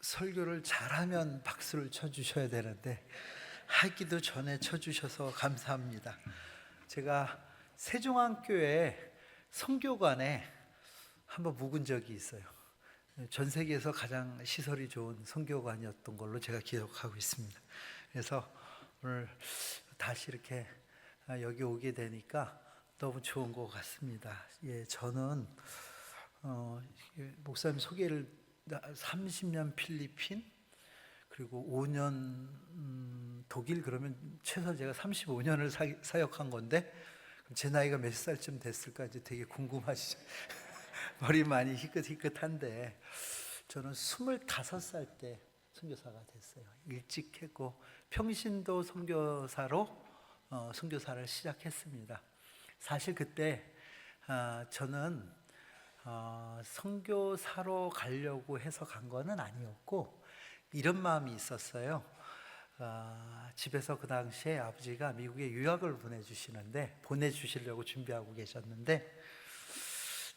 설교를 잘하면 박수를 쳐주셔야 되는데 하기도 전에 쳐주셔서 감사합니다. 제가 세종안교회 성교관에 한번 묵은 적이 있어요. 전 세계에서 가장 시설이 좋은 성교관이었던 걸로 제가 기억하고 있습니다. 그래서 오늘 다시 이렇게 여기 오게 되니까 너무 좋은 것 같습니다. 저는 목사님 소개를 30년 필리핀 그리고 5년 독일, 그러면 최소 제가 35년을 사역한 건데 그럼 제 나이가 몇 살쯤 됐을까 이제 되게 궁금하시죠? 머리 많이 희끗희끗한데 저는 25살 때 선교사가 됐어요. 일찍 했고 평신도 선교사로 선교사를 시작했습니다. 사실 그때 저는 선교사로 가려고 해서 간 거는 아니었고 이런 마음이 있었어요. 집에서 그 당시에 아버지가 미국에 유학을 보내주시려고 준비하고 계셨는데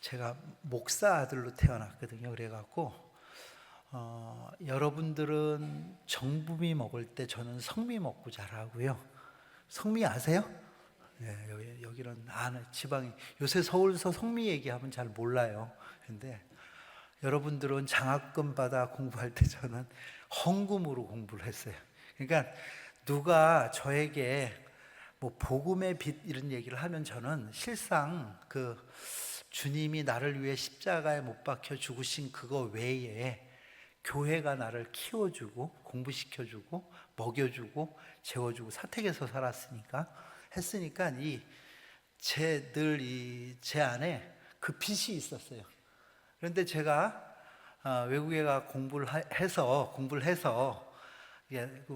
제가 목사 아들로 태어났거든요. 그래갖고 여러분들은 정부미 먹을 때 저는 성미 먹고 자라고요. 성미 아세요? 네, 여기는 아는 지방이, 요새 서울서 성미 얘기하면 잘 몰라요. 근데 여러분들은 장학금 받아 공부할 때 저는 헌금으로 공부를 했어요. 그러니까 누가 저에게 뭐 복음의 빛 이런 얘기를 하면 저는 실상 그 주님이 나를 위해 십자가에 못 박혀 죽으신 그거 외에 교회가 나를 키워주고 공부시켜주고 먹여주고 재워주고 사택에서 살았으니까 했으니까 제 안에 그 빛이 있었어요. 그런데 제가 외국에 가 공부를 해서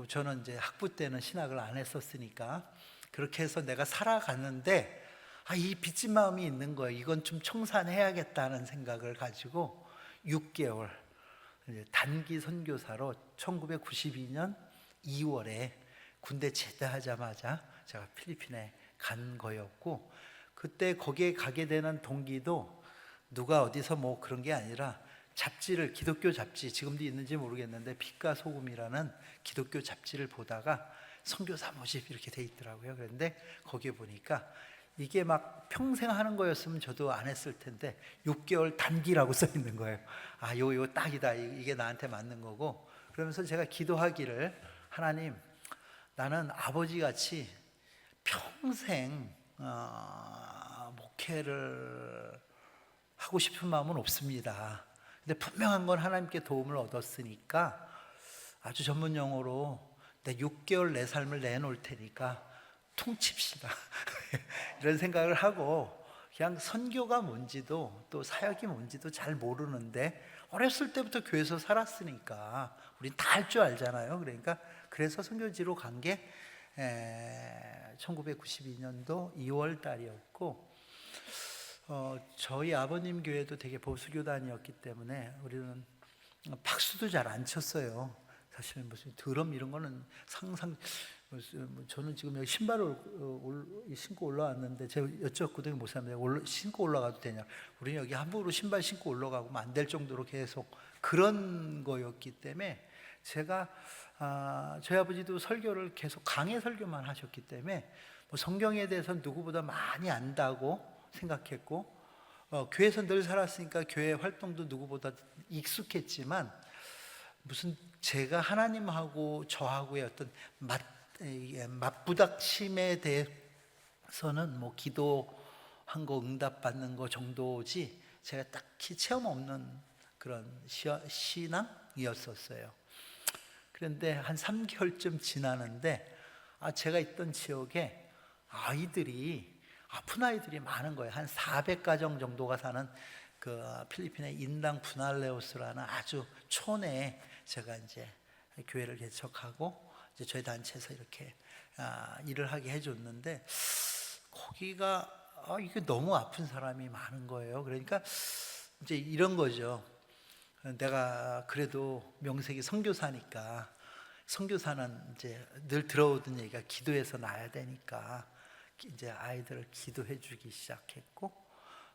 저는 이제 학부 때는 신학을 안 했었으니까 그렇게 해서 내가 살아갔는데 이 빚진 마음이 있는 거예요. 이건 좀 청산해야겠다는 생각을 가지고 6개월 단기 선교사로 1992년 2월에 군대 제대하자마자 제가 필리핀에 간 거였고, 그때 거기에 가게 되는 동기도 누가 어디서 뭐 그런 게 아니라 잡지를, 기독교 잡지, 지금도 있는지 모르겠는데 빛과 소금이라는 기독교 잡지를 보다가 선교사 모집 이렇게 돼 있더라고요. 그런데 거기에 보니까 이게 막 평생 하는 거였으면 저도 안 했을 텐데 6개월 단기라고 써 있는 거예요. 요 딱이다, 이게 나한테 맞는 거고. 그러면서 제가 기도하기를, 하나님, 나는 아버지같이 평생 목회를 하고 싶은 마음은 없습니다. 근데 분명한 건 하나님께 도움을 얻었으니까 아주 전문 용어로 내 6개월 내 삶을 내놓을 테니까 퉁칩시다. 이런 생각을 하고 그냥 선교가 뭔지도 또 사역이 뭔지도 잘 모르는데 어렸을 때부터 교회에서 살았으니까 우린 다 할 줄 알잖아요. 그래서 선교지로 간 게 1992년도 2월 달이었고, 저희 아버님 교회도 되게 보수교단이었기 때문에 우리는 박수도 잘 안 쳤어요. 사실 무슨 드럼 이런 거는 저는 지금 여기 신발을 신고 올라왔는데 제가 여쭤봤거든요. 목사님, 신고 올라가도 되냐? 우리는 여기 함부로 신발 신고 올라가면 안 될 정도로 계속 그런 거였기 때문에 제가 저희 아버지도 설교를 계속 강해 설교만 하셨기 때문에 뭐 성경에 대해서 누구보다 많이 안다고 생각했고, 교회에서 늘 살았으니까 교회 활동도 누구보다 익숙했지만 무슨 제가 하나님하고 저하고의 어떤 맞부닥침에 대해서는 뭐 기도한 거 응답받는 거 정도지 제가 딱히 체험 없는 그런 신앙이었었어요. 그런데 한 3개월쯤 지나는데 제가 있던 지역에 아픈 아이들이 많은 거예요. 한 400가정 정도가 사는 그 필리핀의 인당 분할레오스라는 아주 촌에 제가 이제 교회를 개척하고 이제 저희 단체에서 이렇게 일을 하게 해줬는데, 거기가 이게 너무 아픈 사람이 많은 거예요. 그러니까 이제 이런 거죠. 내가 그래도 명색이 선교사니까, 선교사는 이제 늘 들어오던 얘기가 기도해서 나야 되니까 이제 아이들을 기도해 주기 시작했고,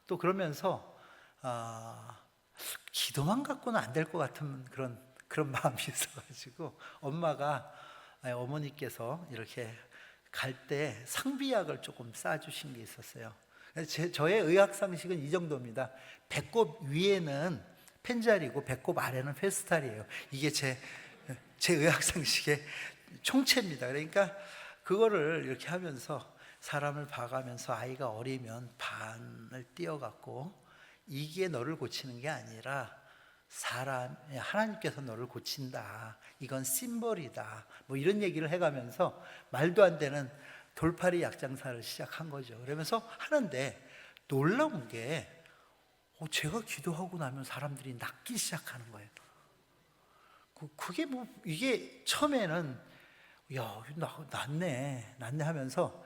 또 그러면서 기도만 갖고는 안 될 것 같은 그런 마음이 있어가지고 어머니께서 이렇게 갈 때 상비약을 조금 싸주신 게 있었어요. 저의 의학 상식은 이 정도입니다. 배꼽 위에는 펜자리고 배꼽 아래는 페스탈이에요. 이게 제 의학 상식의 총체입니다. 그러니까 그거를 이렇게 하면서 사람을 봐가면서 아이가 어리면 반을 띄어갖고 이게 너를 고치는 게 아니라 하나님께서 너를 고친다. 이건 심벌이다. 뭐 이런 얘기를 해가면서 말도 안 되는 돌팔이 약장사를 시작한 거죠. 그러면서 하는데 놀라운 게 제가 기도하고 나면 사람들이 낫기 시작하는 거예요. 그게 뭐 이게 처음에는 야 낫네 하면서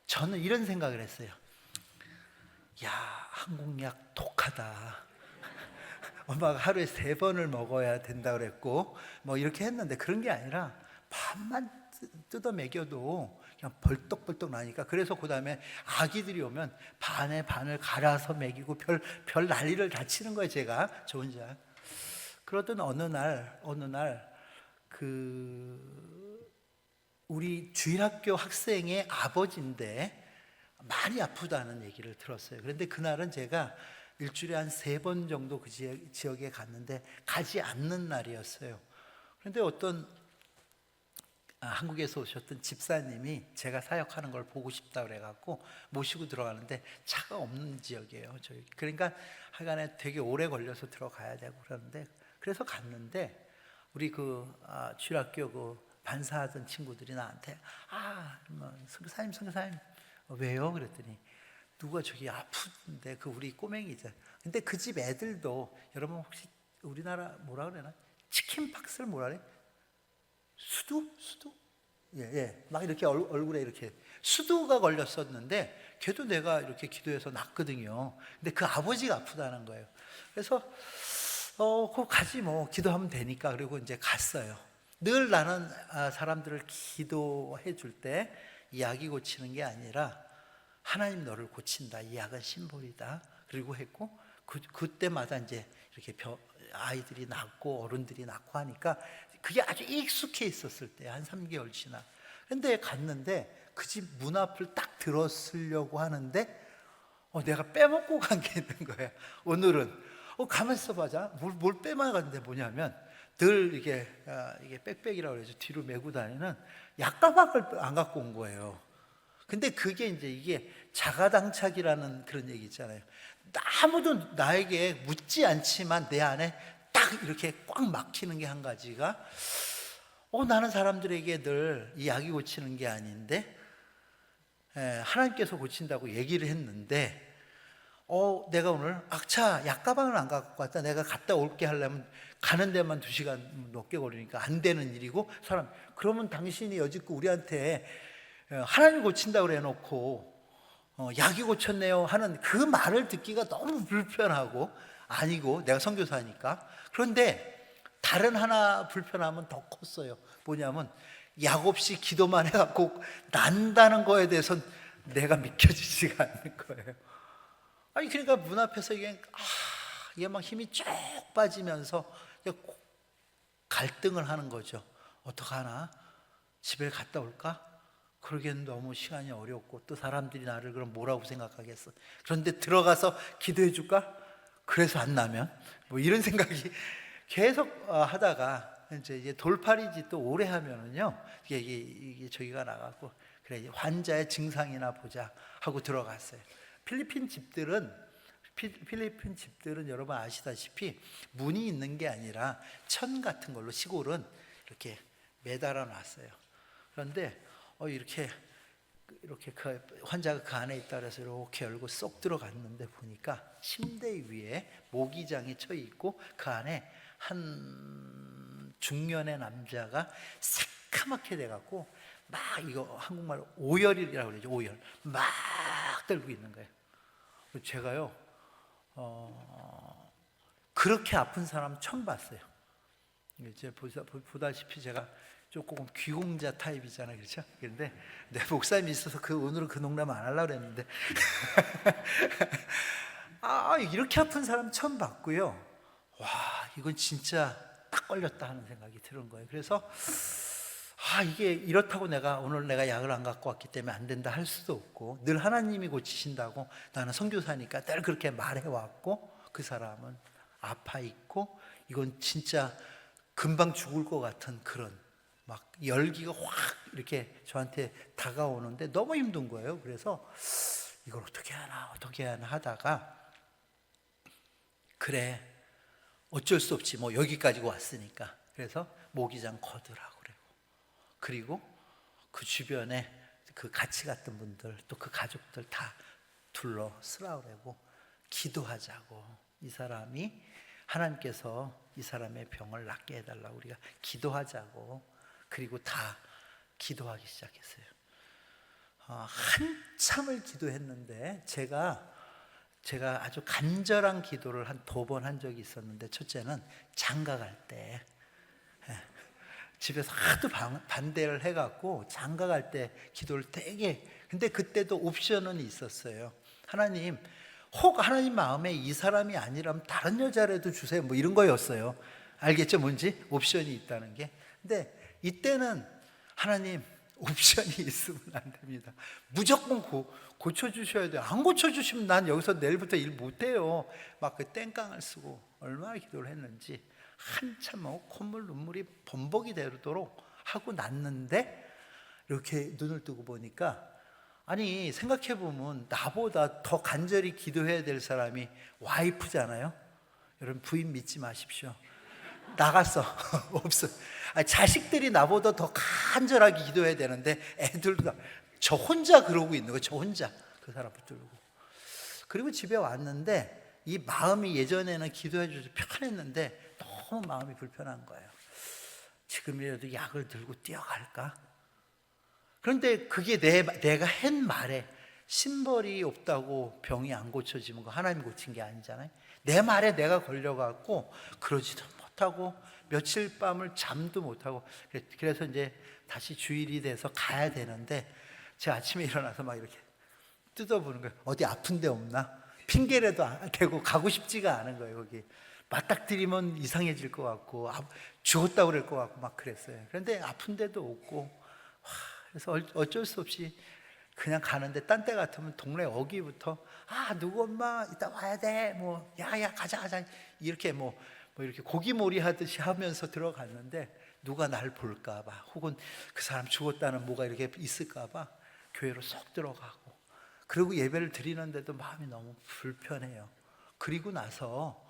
저는 이런 생각을 했어요. 야 한국약 독하다. 엄마가 하루에 3번을 먹어야 된다 그랬고 뭐 이렇게 했는데 그런 게 아니라 밥만 뜯어 먹여도 그냥 벌떡벌떡 나니까. 그래서 그 다음에 아기들이 오면 반에 반을 갈아서 먹이고 별 난리를 다 치는 거예요. 제가 저 혼자. 그러던 어느 날 우리 주일학교 학생의 아버지인데 많이 아프다는 얘기를 들었어요. 그런데 그날은 제가 일주일에 한 3번 정도 그 지역에 갔는데 가지 않는 날이었어요. 그런데 어떤 한국에서 오셨던 집사님이 제가 사역하는 걸 보고 싶다 그래갖고 모시고 들어가는데 차가 없는 지역이에요. 그러니까 하여간에 되게 오래 걸려서 들어가야 되고 그러는데 그래서 갔는데 우리 주일학교 반사하던 친구들이 나한테 선교사님 왜요? 그랬더니 누가 저기 아픈데 우리 꼬맹이죠. 근데 그 집 애들도 여러분 혹시 우리나라 뭐라 그러나 치킨 박스를 뭐라 그래? 수두? 예. 막 이렇게 얼굴에 이렇게 수두가 걸렸었는데 걔도 내가 이렇게 기도해서 낫거든요. 근데 그 아버지가 아프다는 거예요. 그래서 그거 가지 뭐 기도하면 되니까. 그리고 이제 갔어요. 늘 나는 사람들을 기도해 줄 때 이 약이 고치는 게 아니라 하나님 너를 고친다. 이 약은 심볼이다. 그리고 했고 그때마다 이제 이렇게 아이들이 낳고 어른들이 낳고 하니까 그게 아주 익숙해 있었을 때 한 3개월 지나. 근데 갔는데 그 집 문 앞을 딱 들었으려고 하는데 내가 빼먹고 간 게 있는 거야. 오늘은 가만 있어봐자. 뭘 빼먹었는데 뭐냐면 늘 이게 백백이라고 그러죠. 뒤로 메고 다니는 약가방을 안 갖고 온 거예요. 근데 그게 이게 자가당착이라는 그런 얘기 있잖아요. 아무도 나에게 묻지 않지만 내 안에 딱 이렇게 꽉 막히는 게 한 가지가 나는 사람들에게 늘 이 약이 고치는 게 아닌데 하나님께서 고친다고 얘기를 했는데 내가 오늘 약가방을 안 갖고 왔다. 내가 갔다 올게 하려면 가는 데만 2시간 넘게 걸리니까 안 되는 일이고 그러면 당신이 여지껏 우리한테 하나님 고친다고 그래 놓고 약이 고쳤네요 하는 그 말을 듣기가 너무 불편하고 아니고 내가 선교사니까. 그런데 다른 하나 불편함은 더 컸어요. 뭐냐면 약 없이 기도만 해갖고 난다는 거에 대해서는 내가 믿겨지지가 않는 거예요. 그러니까 문 앞에서 이게 막 힘이 쭉 빠지면서 갈등을 하는 거죠. 어떡하나? 집에 갔다 올까? 그러기엔 너무 시간이 어렵고 또 사람들이 나를 그럼 뭐라고 생각하겠어. 그런데 들어가서 기도해 줄까? 그래서 안 나면 뭐 이런 생각이 계속 하다가 이제 돌팔이지 또 오래 하면은요 이게 저기가 나가고 그래 이제 환자의 증상이나 보자 하고 들어갔어요. 필리핀 집들은 여러분 아시다시피 문이 있는 게 아니라 천 같은 걸로 시골은 이렇게 매달아 놨어요. 그런데 이렇게 그 환자가 그 안에 있다 그래서 이렇게 열고 쏙 들어갔는데 보니까 침대 위에 모기장이 쳐 있고 그 안에 한 중년의 남자가 새카맣게 돼갖고 막 이거 한국말로 오열이라고 그러죠. 오열 막 들고 있는 거예요. 제가요 그렇게 아픈 사람 처음 봤어요. 이제 보다시피 제가 조금 귀공자 타입이잖아요, 그렇죠? 그런데 내 목사님이 있어서 오늘은 그 농담 안 하려고 그랬는데 이렇게 아픈 사람 처음 봤고요. 와, 이건 진짜 딱 걸렸다 하는 생각이 드는 거예요. 그래서 이게 이렇다고 오늘 내가 약을 안 갖고 왔기 때문에 안 된다 할 수도 없고, 늘 하나님이 고치신다고 나는 선교사니까 늘 그렇게 말해왔고, 그 사람은 아파 있고, 이건 진짜 금방 죽을 것 같은 그런 막 열기가 확 이렇게 저한테 다가오는데 너무 힘든 거예요. 그래서 이걸 어떻게 하나 하다가, 그래 어쩔 수 없지 뭐 여기까지 왔으니까, 그래서 모기장 거두라고 그래요. 그리고 그 주변에 그 같이 갔던 분들, 또 그 가족들 다 둘러 쓰라고 그러고, 기도하자고, 이 사람이 하나님께서 이 사람의 병을 낫게 해달라고 우리가 기도하자고. 그리고 다 기도하기 시작했어요. 한참을 기도했는데, 제가 아주 간절한 기도를 한 2번 한 적이 있었는데, 첫째는 장가 갈 때, 집에서 하도 반대를 해갖고 장가 갈 때 기도를 되게, 근데 그때도 옵션은 있었어요. 하나님, 혹 하나님 마음에 이 사람이 아니라면 다른 여자라도 주세요, 뭐 이런 거였어요. 알겠죠? 뭔지? 옵션이 있다는 게. 근데 이때는 하나님, 옵션이 있으면 안 됩니다. 무조건 고쳐주셔야 돼요. 안 고쳐주시면 난 여기서 내일부터 일 못해요. 막 그 땡깡을 쓰고 얼마나 기도를 했는지, 한참 콧물 눈물이 범벅이 되도록 하고 났는데, 이렇게 눈을 뜨고 보니까, 아니 생각해보면 나보다 더 간절히 기도해야 될 사람이 와이프잖아요. 여러분 부인 믿지 마십시오. 나갔어. 없어. 자식들이 나보다 더 간절하게 기도해야 되는데, 애들도 저 혼자 그러고 있는 거예요. 저 혼자 그 사람 붙들고. 그리고 집에 왔는데 이 마음이, 예전에는 기도해 주셔서 편했는데 너무 마음이 불편한 거예요. 지금이라도 약을 들고 뛰어갈까? 그런데 그게 내가 한 말에, 심벌이 없다고 병이 안 고쳐지는 거 하나님이 고친 게 아니잖아요. 내 말에 내가 걸려갖고 그러지도 못하고 며칠 밤을 잠도 못하고, 그래서 이제 다시 주일이 돼서 가야 되는데, 제가 아침에 일어나서 막 이렇게 뜯어보는 거예요. 어디 아픈 데 없나? 핑계라도 대고 가고 싶지가 않은 거예요. 거기 맞닥뜨리면 이상해질 것 같고, 죽었다고 그럴 것 같고 막 그랬어요. 그런데 아픈 데도 없고, 그래서 어쩔 수 없이 그냥 가는데, 딴 때 같으면 동네 어귀부터 누구 엄마 이따 와야 돼, 뭐 야야 가자 이렇게 뭐 이렇게 고기몰이 하듯이 하면서 들어갔는데, 누가 날 볼까 봐, 혹은 그 사람 죽었다는 뭐가 이렇게 있을까 봐 교회로 쏙 들어가고, 그리고 예배를 드리는데도 마음이 너무 불편해요. 그리고 나서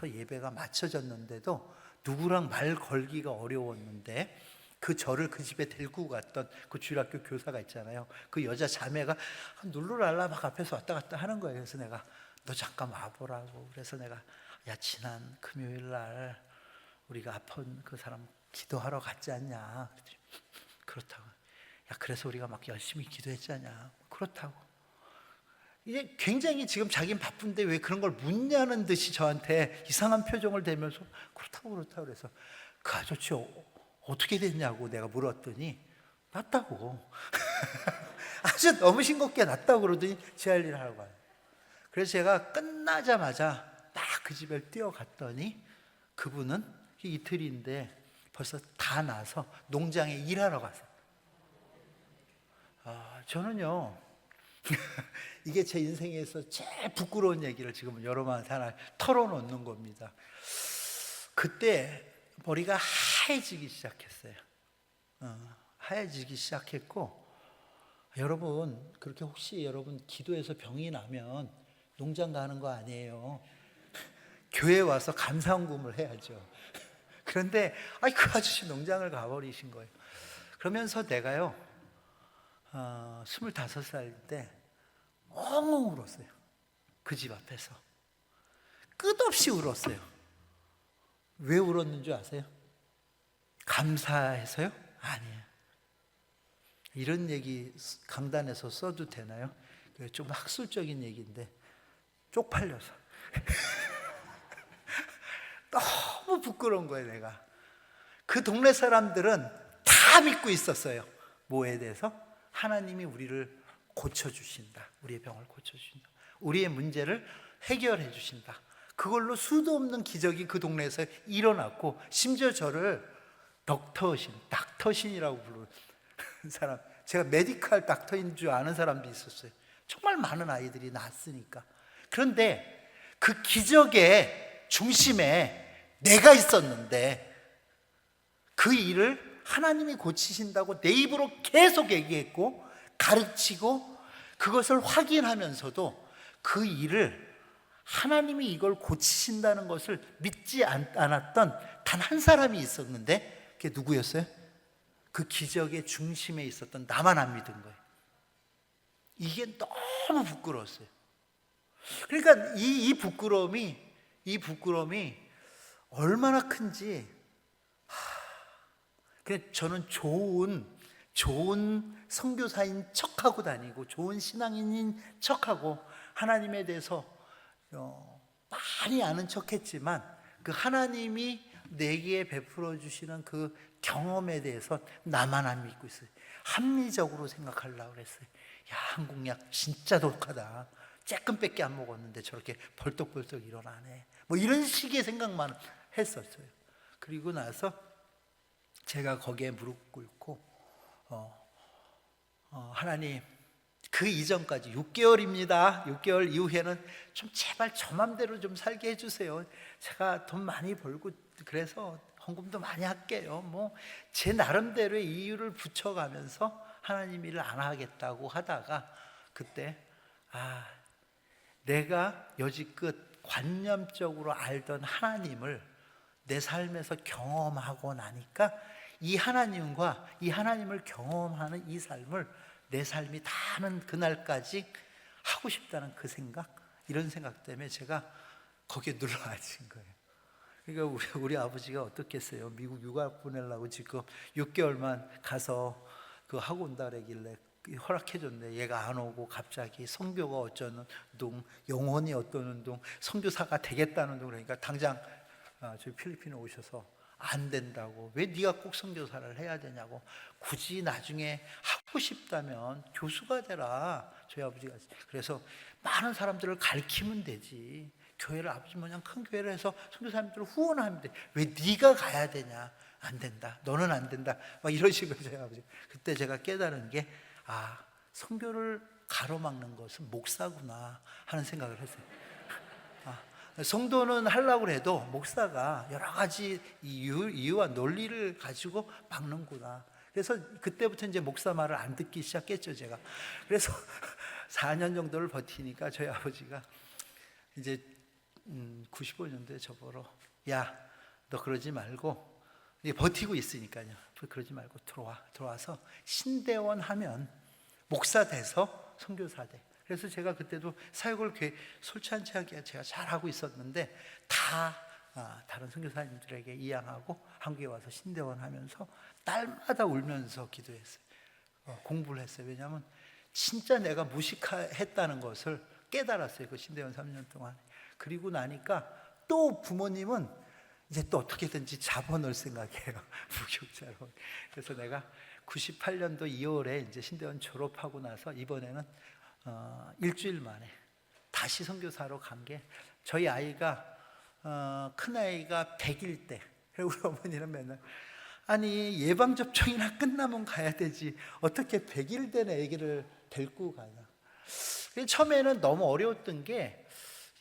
예배가 마쳐졌는데도 누구랑 말 걸기가 어려웠는데, 저를 그 집에 데리고 갔던 그 주일학교 교사가 있잖아요. 그 여자 자매가 룰루랄라 막 앞에서 왔다 갔다 하는 거예요. 그래서 내가 너 잠깐 와보라고. 그래서 내가, 야 지난 금요일 날 우리가 아픈 그 사람 기도하러 갔지 않냐? 그렇다고. 야 그래서 우리가 막 열심히 기도했지 않냐? 그렇다고. 이게 굉장히 지금 자기는 바쁜데 왜 그런 걸 묻냐는 듯이 저한테 이상한 표정을 대면서 그렇다고 그래서, 그 아저씨 어떻게 됐냐고 내가 물었더니 낫다고. 아주 너무 싱겁게 낫다고 그러더니 제 할 일 하러 가요. 그래서 제가 끝나자마자 딱 그 집에 뛰어갔더니, 그분은 이틀인데 벌써 다 나서 농장에 일하러 가서, 저는요 이게 제 인생에서 제일 부끄러운 얘기를 지금 여러분한테 하나 털어놓는 겁니다. 그때 머리가 하얘지기 시작했어요. 하얘지기 시작했고, 여러분 그렇게 혹시 여러분 기도해서 병이 나면 농장 가는 거 아니에요. 교회 와서 감사헌금을 해야죠. 그런데 그 아저씨 농장을 가버리신 거예요. 그러면서 내가요 25살 때 엉엉 울었어요. 그 집 앞에서 끝없이 울었어요. 왜 울었는 줄 아세요? 감사해서요? 아니에요. 이런 얘기 강단에서 써도 되나요? 좀 학술적인 얘기인데, 쪽팔려서 너무 부끄러운 거예요. 내가 그 동네 사람들은 다 믿고 있었어요. 뭐에 대해서? 하나님이 우리를 고쳐주신다, 우리의 병을 고쳐주신다, 우리의 문제를 해결해 주신다. 그걸로 수도 없는 기적이 그 동네에서 일어났고, 심지어 저를 닥터신이라고 부르는 사람, 제가 메디컬 닥터인 줄 아는 사람도 있었어요. 정말 많은 아이들이 낳았으니까. 그런데 그 기적의 중심에 내가 있었는데, 그 일을 하나님이 고치신다고 내 입으로 계속 얘기했고 가르치고, 그것을 확인하면서도 그 일을 하나님이 이걸 고치신다는 것을 믿지 않았던 단 한 사람이 있었는데, 그게 누구였어요? 그 기적의 중심에 있었던 나만 안 믿은 거예요. 이게 너무 부끄러웠어요. 그러니까 이 부끄러움이 얼마나 큰지, 그냥 저는 좋은 선교사인 척하고 다니고, 좋은 신앙인인 척하고, 하나님에 대해서 많이 아는 척했지만, 그 하나님이 내게 베풀어 주시는 그 경험에 대해서 나만 안 믿고 있어요. 합리적으로 생각하려고 그랬어요. 야, 한국 약 진짜 독하다. 쬐끔밖에 안 먹었는데 저렇게 벌떡벌떡 일어나네. 뭐 이런 식의 생각만 했었어요. 그리고 나서 제가 거기에 무릎 꿇고 하나님, 그 이전까지 6개월입니다. 6개월 이후에는 좀 제발 저 맘대로 좀 살게 해주세요. 제가 돈 많이 벌고 그래서 헌금도 많이 할게요. 뭐 제 나름대로의 이유를 붙여가면서 하나님 일을 안 하겠다고 하다가, 그때 내가 여지껏 관념적으로 알던 하나님을 내 삶에서 경험하고 나니까, 이 하나님과 이 하나님을 경험하는 이 삶을 내 삶이 다는 그날까지 하고 싶다는 그 생각, 이런 생각 때문에 제가 거기에 눌러 앉은 거예요. 그러니까 우리 아버지가 어떻겠어요? 미국 육아 보내려고 지금 6개월만 가서 그 하고 온다 그러길래 허락해줬네. 얘가 안 오고 갑자기 선교가 어쩌는 둥, 영혼이 어떠는 둥, 선교사가 되겠다는 둥, 그러니까 당장 저희 필리핀에 오셔서 안 된다고, 왜 네가 꼭 선교사를 해야 되냐고, 굳이 나중에 하고 싶다면 교수가 되라, 저희 아버지가. 그래서 많은 사람들을 가르치면 되지, 교회를, 아버지 모양 큰 교회를 해서 선교사님들을 후원하면 돼, 왜 네가 가야 되냐, 안 된다, 너는 안 된다, 막 이런 식으로 저희 아버지. 그때 제가 깨달은 게, 선교를 가로막는 것은 목사구나 하는 생각을 했어요. 성도는 하려고 해도 목사가 여러 가지 이유와 논리를 가지고 막는구나. 그래서 그때부터 이제 목사 말을 안 듣기 시작했죠, 제가. 그래서 4년 정도를 버티니까 저희 아버지가 이제 95년도에 저보러, 야, 너 그러지 말고, 버티고 있으니까요, 그러지 말고 들어와서 신대원 하면 목사 돼서 선교사 돼. 그래서 제가 그때도 사역을 솔찬치 않게 제가 잘하고 있었는데, 다른 선교사님들에게 이양하고 한국에 와서 신대원 하면서 딸마다 울면서 기도했어요. 공부를 했어요. 왜냐하면 진짜 내가 무식했다는 것을 깨달았어요, 그 신대원 3년 동안. 그리고 나니까 또 부모님은 이제 또 어떻게든지 잡아놓을 생각이에요, 무교육자로. 그래서 내가 98년도 2월에 이제 신대원 졸업하고 나서 이번에는 일주일 만에 다시 선교사로 간 게, 저희 아이가 큰 아이가 100일 때, 우리 어머니는 맨날, 아니 예방접종이나 끝나면 가야 되지 어떻게 100일 된 아기를 데리고 가냐. 처음에는 너무 어려웠던 게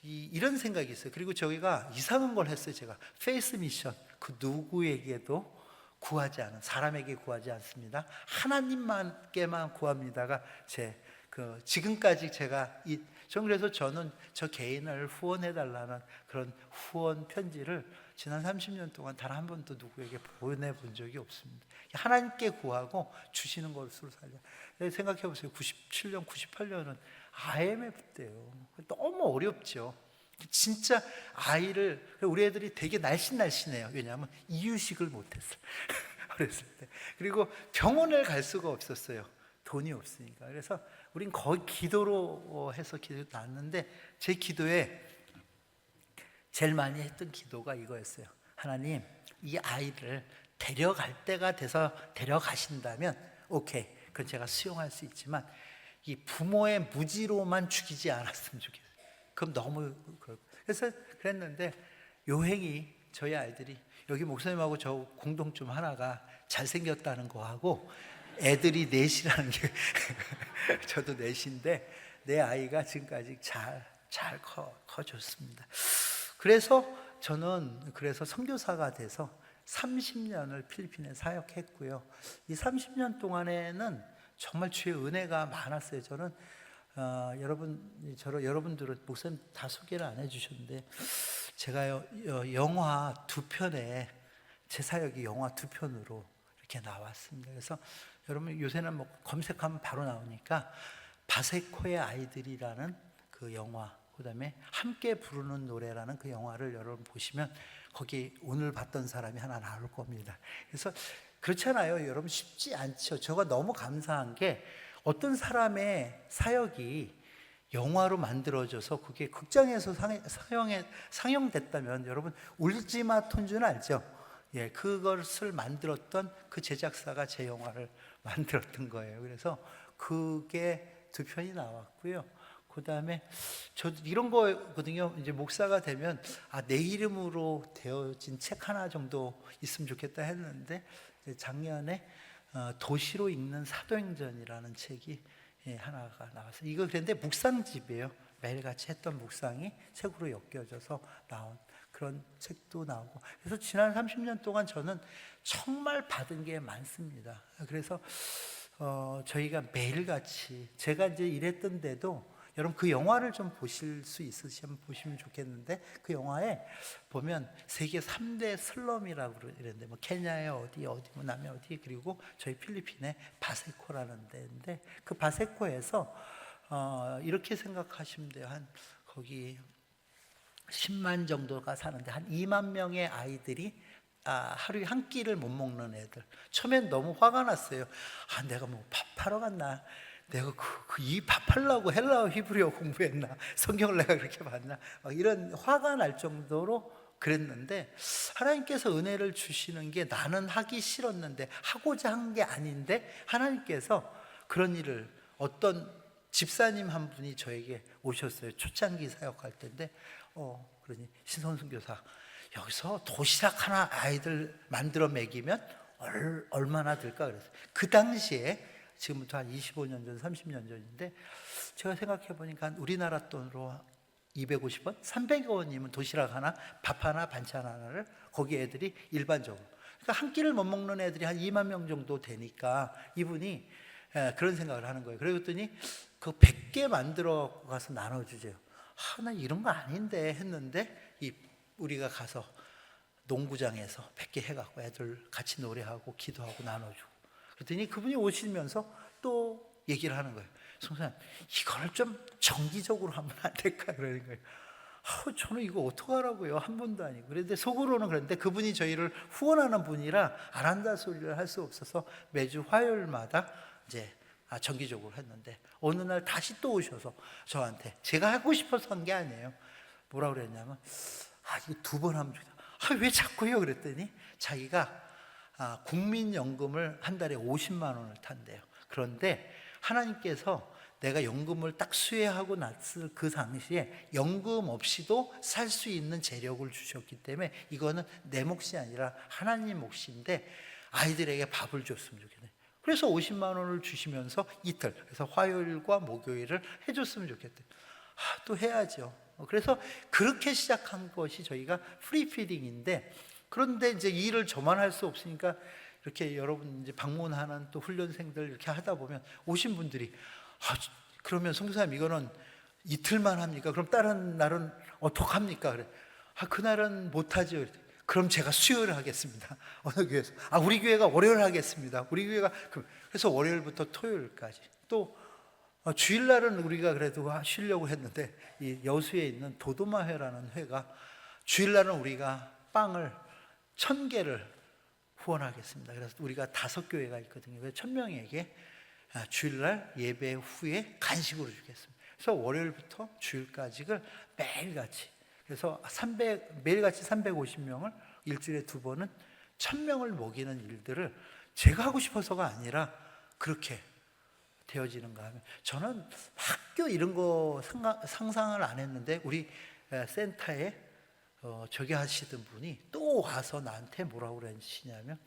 이런 생각이 있어요. 그리고 저희가 이상한 걸 했어요. 제가 페이스 미션, 그 누구에게도 구하지 않은, 사람에게 구하지 않습니다, 하나님만께만 구합니다가 지금까지 그래서 저는 저 개인을 후원해 달라는 그런 후원 편지를 지난 30년 동안 단 한 번도 누구에게 보내본 적이 없습니다. 하나님께 구하고 주시는 것으로 살려. 생각해 보세요. 97년, 98년은 IMF 때요. 너무 어렵죠. 진짜 우리 애들이 되게 날씬해요. 왜냐하면 이유식을 못했어요. 어렸을 때. 그리고 병원을 갈 수가 없었어요, 돈이 없으니까. 그래서 우린 거의 기도로 해서 기도 났는데, 제 기도에 제일 많이 했던 기도가 이거였어요. 하나님, 이 아이를 데려갈 때가 돼서 데려가신다면 오케이, 그건 제가 수용할 수 있지만 이 부모의 무지로만 죽이지 않았으면 좋겠어요. 그럼 너무. 그래서 그랬는데 요행이 저희 아이들이 여기 목사님하고 저 공통점 하나가 잘생겼다는 거하고 애들이 넷이라는 게 저도 넷인데 내 아이가 지금까지 잘 커줬습니다. 그래서 저는 선교사가 돼서 30년을 필리핀에 사역했고요. 이 30년 동안에는 정말 주의 은혜가 많았어요. 저는 여러분들은 목사님 다 소개를 안 해주셨는데 제가 영화 2편에 제 사역이 영화 2편으로 이렇게 나왔습니다. 그래서 여러분 요새는 뭐 검색하면 바로 나오니까 바세코의 아이들이라는 그 영화, 그다음에 함께 부르는 노래라는 그 영화를 여러분 보시면 거기 오늘 봤던 사람이 하나 나올 겁니다. 그래서 그렇잖아요. 여러분 쉽지 않죠. 제가 너무 감사한 게 어떤 사람의 사역이 영화로 만들어져서 그게 극장에서 상영됐다면 여러분 울지마 톤준 알죠? 예, 그것을 만들었던 그 제작사가 제 영화를 만들었던 거예요. 그래서 그게 2편이 나왔고요. 그 다음에 저도 이런 거거든요. 이제 목사가 되면 내 이름으로 되어진 책 하나 정도 있으면 좋겠다 했는데 작년에 도시로 읽는 사도행전이라는 책이 하나가 나왔어요. 이거 그런데 묵상집이에요. 매일같이 했던 묵상이 책으로 엮여져서 나온 그런 책도 나오고. 그래서 지난 30년 동안 저는 정말 받은 게 많습니다. 그래서 저희가 매일같이 제가 이제 일했던 데도 여러분 그 영화를 좀 보실 수 있으시면 보시면 좋겠는데 그 영화에 보면 세계 3대 슬럼이라고 그러는데 뭐 케냐에 어디 뭐 남해 어디 그리고 저희 필리핀에 바세코라는 데인데 그 바세코에서 이렇게 생각하시면 돼요. 한 거기 10만 정도가 사는데 한 2만 명의 아이들이 하루에 한 끼를 못 먹는 애들. 처음엔 너무 화가 났어요. 내가 뭐 밥하러 갔나? 내가 이 밥하려고 헬라어 히브리어 공부했나? 성경을 내가 그렇게 봤나? 막 이런 화가 날 정도로 그랬는데 하나님께서 은혜를 주시는 게 나는 하기 싫었는데 하고자 한 게 아닌데 하나님께서 그런 일을 어떤 집사님 한 분이 저에게 오셨어요. 초창기 사역할 때인데 그러니 신선순 교사 여기서 도시락 하나 아이들 만들어 먹이면 얼마나 들까 그랬어요. 그 당시에 지금부터 한 25년 전, 30년 전인데 제가 생각해 보니까 우리나라 돈으로 250원, 300원이면 도시락 하나, 밥 하나, 반찬 하나를 거기 애들이 일반적으로 그러니까 한 끼를 못 먹는 애들이 한 2만 명 정도 되니까 이분이 그런 생각을 하는 거예요. 그랬더니 그 100개 만들어 가서 나눠주세요. 나 이런 거 아닌데 했는데 우리가 가서 농구장에서 100개 해갖고 애들 같이 노래하고 기도하고 나눠주고 그랬더니 그분이 오시면서 또 얘기를 하는 거예요. 성사님 이걸 좀 정기적으로 하면 안 될까 그러는 거예요. 저는 이거 어떡하라고요. 한 번도 아니고. 그런데 속으로는 그랬는데 그분이 저희를 후원하는 분이라 안 한다 소리를 할 수 없어서 매주 화요일마다 이제 정기적으로 했는데 어느 날 다시 또 오셔서 저한테 제가 하고 싶어서 한 게 아니에요. 뭐라 그랬냐면 이거 2번 하면 좋겠다. 왜 자꾸요? 그랬더니 자기가 국민연금을 한 달에 50만 원을 탄대요. 그런데 하나님께서 내가 연금을 딱 수혜하고 났을 그 당시에 연금 없이도 살 수 있는 재력을 주셨기 때문에 이거는 내 몫이 아니라 하나님 몫인데 아이들에게 밥을 줬으면 좋겠네. 그래서 50만 원을 주시면서 이틀, 그래서 화요일과 목요일을 해줬으면 좋겠대. 또 해야죠. 그래서 그렇게 시작한 것이 저희가 프리피딩인데 그런데 이제 이 일을 저만 할 수 없으니까 이렇게 여러분 이제 방문하는 또 훈련생들 이렇게 하다 보면 오신 분들이 그러면 성교사님 이거는 이틀만 합니까? 그럼 다른 날은 어떡합니까? 그래. 그날은 못하죠. 그럼 제가 수요일 하겠습니다. 어느 교회에서 우리 교회가 월요일 하겠습니다. 우리 교회가 그래서 월요일부터 토요일까지 또 주일날은 우리가 그래도 쉬려고 했는데 이 여수에 있는 도도마회라는 회가 주일날은 우리가 빵을 1000개를 후원하겠습니다. 그래서 우리가 5교회가 있거든요. 그래서 1000명에게 주일날 예배 후에 간식으로 주겠습니다. 그래서 월요일부터 주일까지를 매일같이 그래서 매일같이 350명을 일주일에 2번은 1000명을 먹이는 일들을 제가 하고 싶어서가 아니라 그렇게 되어지는가 하면 저는 학교 이런 거 상상을 안 했는데 우리 센터에 저기 하시던 분이 또 와서 나한테 뭐라고 그러시냐면,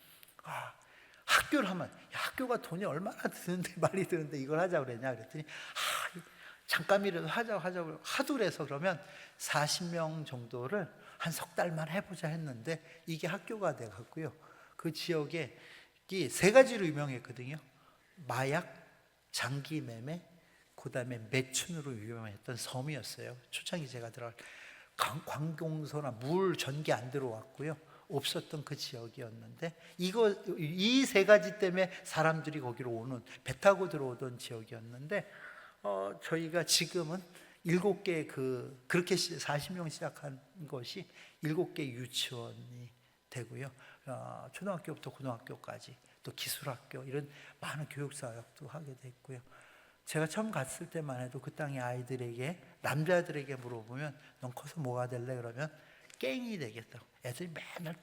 학교를 하면, 야, 학교가 돈이 얼마나 드는데 말이 드는데 이걸 하자고 그랬냐 그랬더니, 잠깐이라도 하자고 하도 그래서, 그러면 40명 정도를 한 석 달만 해보자 했는데 이게 학교가 돼갖고요, 그 지역에 이 세 가지로 유명했거든요. 마약, 장기 매매, 그 다음에 매춘으로 유명했던 섬이었어요. 초창기 제가 들어갈 관공서나 물, 전기 안 들어왔고요, 없었던 그 지역이었는데, 이 세 가지 때문에 사람들이 거기로 오는, 배 타고 들어오던 지역이었는데, 저희가 지금은 7개 그렇게 40명 시작한 것이 7개 유치원이 되고요, 초등학교부터 고등학교까지, 또 기술학교, 이런 많은 교육사역도 하게 됐고요. 제가 처음 갔을 때만 해도 그 땅의 아이들에게, 남자들에게 물어보면 넌 커서 뭐가 될래? 그러면 깽이 되겠다고. 애들이 맨날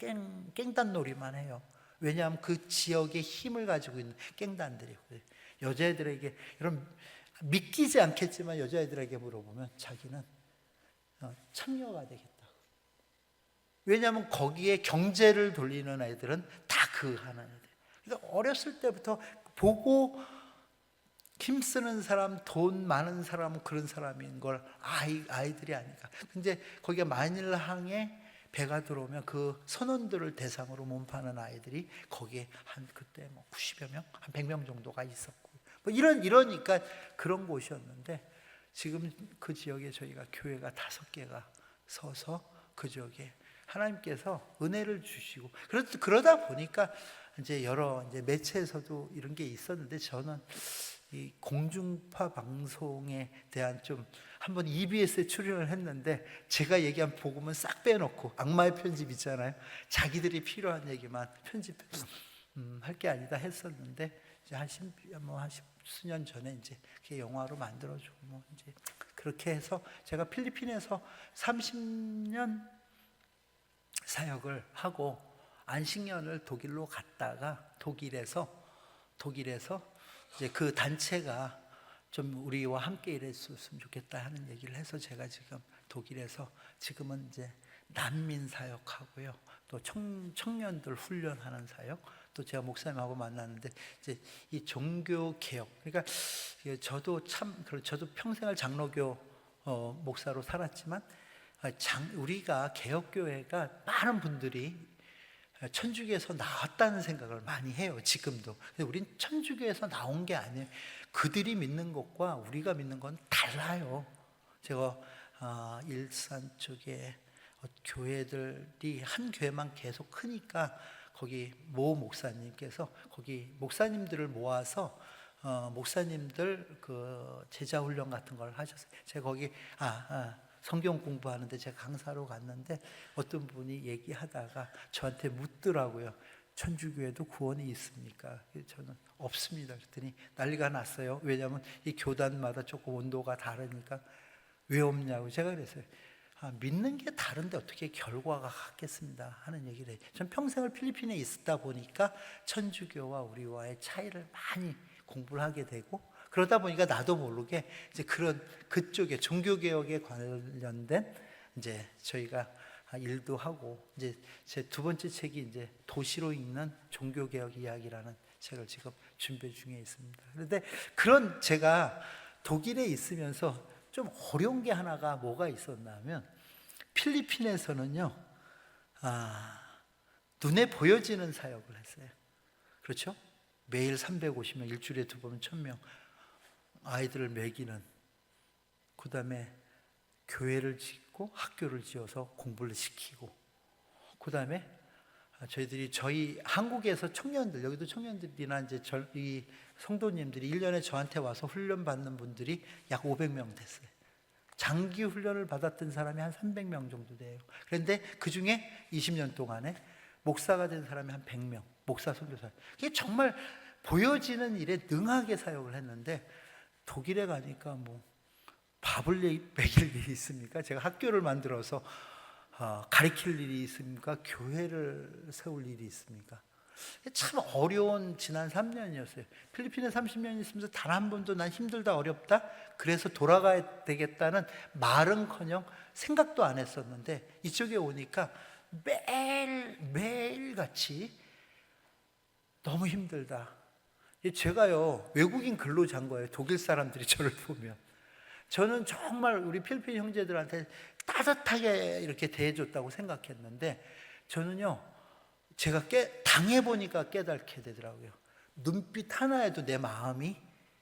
깽단 놀이만 해요. 왜냐하면 그 지역의 힘을 가지고 있는 깽단들이거든요. 여자애들에게, 이런 믿기지 않겠지만 여자애들에게 물어보면 자기는 창녀가 되겠다고. 왜냐하면 거기에 경제를 돌리는 애들은 다 그 하는 애들. 그러니까 어렸을 때부터 보고 힘쓰는 사람, 돈 많은 사람은 그런 사람인 걸 아이들이 아니까. 근데 거기가 마닐항에 배가 들어오면 그 선원들을 대상으로 몸파는 아이들이 거기에 한 그때 뭐 90여 명, 한 100명 정도가 있었고, 뭐 이러니까 그런 곳이었는데, 지금 그 지역에 저희가 교회가 5개가 서서 그 지역에 하나님께서 은혜를 주시고, 그러다 보니까 이제 여러 이제 매체에서도 이런 게 있었는데, 저는 이 공중파 방송에 대한 좀, 한번 EBS에 출연을 했는데 제가 얘기한 복음은 싹 빼놓고, 악마의 편집 있잖아요, 자기들이 필요한 얘기만 할 게 아니다 했었는데, 이제 한 수년 전에 이제 그게 영화로 만들어주고, 뭐 이제 그렇게 해서 제가 필리핀에서 30년 사역을 하고 안식년을 독일로 갔다가, 독일에서 이제 그 단체가 좀 우리와 함께 일했으면 좋겠다 하는 얘기를 해서, 제가 지금 독일에서 지금은 이제 난민 사역하고요, 또 청년들 훈련하는 사역, 또 제가 목사님하고 만났는데 이제 이 종교 개혁, 그러니까 저도 평생을 장로교 목사로 살았지만, 우리가 개혁교회가 많은 분들이 천주교에서 나왔다는 생각을 많이 해요, 지금도. 근데 우린 천주교에서 나온 게 아니에요. 그들이 믿는 것과 우리가 믿는 건 달라요. 제가 일산 쪽에 교회들이 한 교회만 계속 크니까, 거기 모 목사님께서 거기 목사님들을 모아서 목사님들 그 제자 훈련 같은 걸 하셨어요. 제가 거기 성경 공부하는데 제가 강사로 갔는데, 어떤 분이 얘기하다가 저한테 묻더라고요. 천주교에도 구원이 있습니까? 저는 없습니다. 그랬더니 난리가 났어요. 왜냐하면 이 교단마다 조금 온도가 다르니까. 왜 없냐고 제가 그랬어요. 믿는 게 다른데 어떻게 결과가 같겠습니다 하는 얘기를 해요. 전 평생을 필리핀에 있다 보니까 천주교와 우리와의 차이를 많이 공부를 하게 되고, 그러다 보니까 나도 모르게 이제 그쪽에 종교개혁에 관련된 이제 저희가 일도 하고, 이제 제 2번째 책이 이제 도시로 읽는 종교개혁 이야기라는 책을 지금 준비 중에 있습니다. 그런데 제가 독일에 있으면서 좀 어려운 게 하나가 뭐가 있었냐면, 필리핀에서는요, 눈에 보여지는 사역을 했어요. 그렇죠? 매일 350명, 일주일에 2번 1000명 아이들을 먹이는, 그 다음에 교회를 짓고 학교를 지어서 공부를 시키고, 그 다음에 저희 한국에서 청년들, 여기도 청년들이나 이제 이 성도님들이 1년에 저한테 와서 훈련 받는 분들이 약 500명 됐어요. 장기 훈련을 받았던 사람이 한 300명 정도 돼요. 그런데 그 중에 20년 동안에 목사가 된 사람이 한 100명, 목사 선교사. 이게 정말 보여지는 일에 능하게 사역을 했는데, 독일에 가니까 뭐 밥을 먹일 일이 있습니까? 제가 학교를 만들어서 가르칠 일이 있습니까? 교회를 세울 일이 있습니까? 참 어려운 지난 3년이었어요. 필리핀에 30년 있으면서 단 한 번도 난 힘들다 어렵다 그래서 돌아가야 되겠다는 말은커녕 생각도 안 했었는데 이쪽에 오니까 매일 같이 너무 힘들다. 제가요 외국인 근로자인 거예요. 독일 사람들이 저를 보면 저는 정말 우리 필리핀 형제들한테 따뜻하게 이렇게 대해줬다고 생각했는데 저는요 제가 당해보니까 깨닫게 되더라고요. 눈빛 하나에도 내 마음이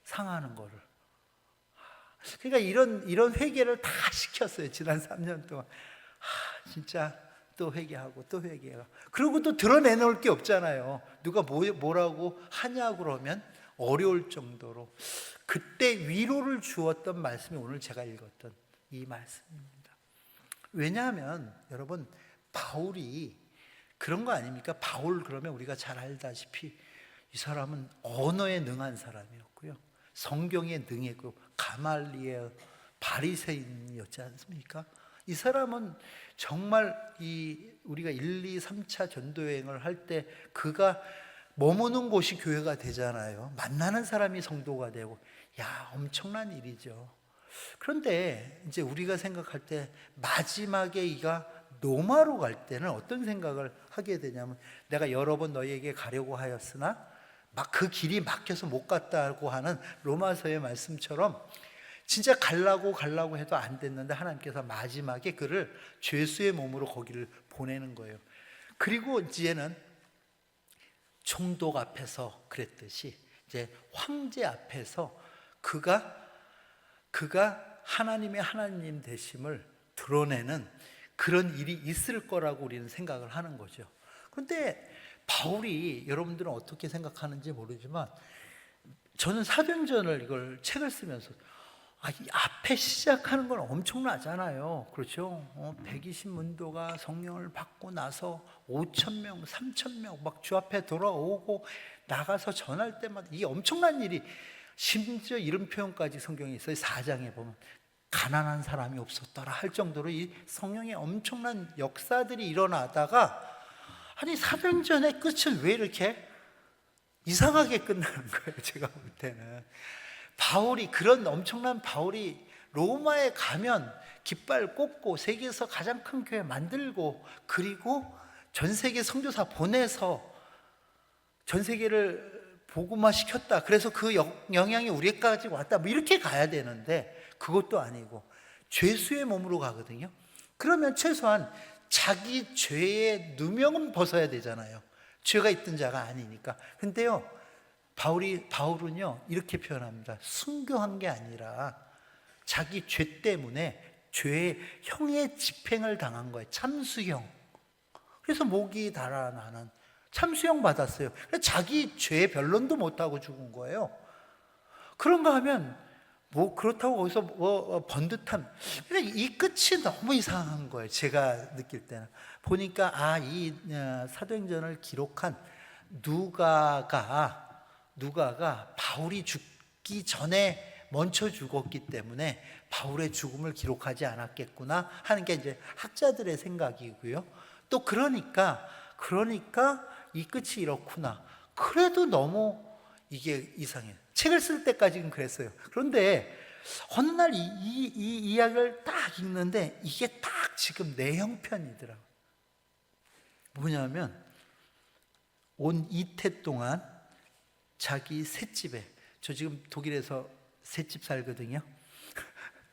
상하는 거를. 그러니까 이런 회개를 다 시켰어요. 지난 3년 동안. 진짜 또 회개하고 또 회개하고. 그리고 또 드러내놓을 게 없잖아요. 누가 뭐라고 하냐 그러면 어려울 정도로. 그때 위로를 주었던 말씀이 오늘 제가 읽었던 이 말씀입니다. 왜냐하면 여러분 바울이 그런 거 아닙니까? 바울 그러면 우리가 잘 알다시피 이 사람은 언어에 능한 사람이었고요. 성경에 능했고 가말리엘 바리새인이었지 않습니까? 이 사람은 정말 우리가 1, 2, 3차 전도여행을 할 때 그가 머무는 곳이 교회가 되잖아요. 만나는 사람이 성도가 되고 엄청난 일이죠. 그런데 이제 우리가 생각할 때 마지막에 이가 로마로 갈 때는 어떤 생각을 하게 되냐면 내가 여러 번 너희에게 가려고 하였으나 막 그 길이 막혀서 못 갔다고 하는 로마서의 말씀처럼 진짜 가려고 해도 안 됐는데 하나님께서 마지막에 그를 죄수의 몸으로 거기를 보내는 거예요. 그리고 이제는 총독 앞에서 그랬듯이 이제 황제 앞에서 그가 하나님의 하나님 되심을 드러내는 그런 일이 있을 거라고 우리는 생각을 하는 거죠. 그런데 바울이 여러분들은 어떻게 생각하는지 모르지만 저는 사도행전을 이걸 책을 쓰면서 이 앞에 시작하는 건 엄청나잖아요. 그렇죠? 120문도가 성령을 받고 나서 5,000명, 3,000명 막 주 앞에 돌아오고 나가서 전할 때마다 이게 엄청난 일이 심지어 이런 표현까지 성경에 있어요. 4장에 보면 가난한 사람이 없었더라 할 정도로 이 성령의 엄청난 역사들이 일어나다가 아니 사도행전의 끝을 왜 이렇게 이상하게 끝나는 거예요. 제가 볼 때는 그런 엄청난 바울이 로마에 가면 깃발 꽂고 세계에서 가장 큰 교회 만들고 그리고 전 세계 선교사 보내서 전 세계를 복음화 시켰다. 그래서 그 영향이 우리까지 왔다. 뭐 이렇게 가야 되는데 그것도 아니고 죄수의 몸으로 가거든요. 그러면 최소한 자기 죄의 누명은 벗어야 되잖아요. 죄가 있던 자가 아니니까. 근데요 바울은요 이렇게 표현합니다. 순교한 게 아니라 자기 죄 때문에 죄의 형의 집행을 당한 거예요. 참수형. 그래서 목이 달아나는 참수형 받았어요. 자기 죄 변론도 못하고 죽은 거예요. 그런가 하면 뭐 그렇다고 거기서 번듯함. 이 끝이 너무 이상한 거예요. 제가 느낄 때는 보니까 이 사도행전을 기록한 누가가 바울이 죽기 전에 먼저 죽었기 때문에 바울의 죽음을 기록하지 않았겠구나 하는 게 이제 학자들의 생각이고요. 또 그러니까 이 끝이 이렇구나. 그래도 너무 이게 이상해요. 책을 쓸 때까지는 그랬어요. 그런데 어느 날 이 이야기를 딱 읽는데 이게 딱 지금 내 형편이더라고요. 뭐냐면 온 이태 동안 자기 셋집에, 저 지금 독일에서 셋집 살거든요.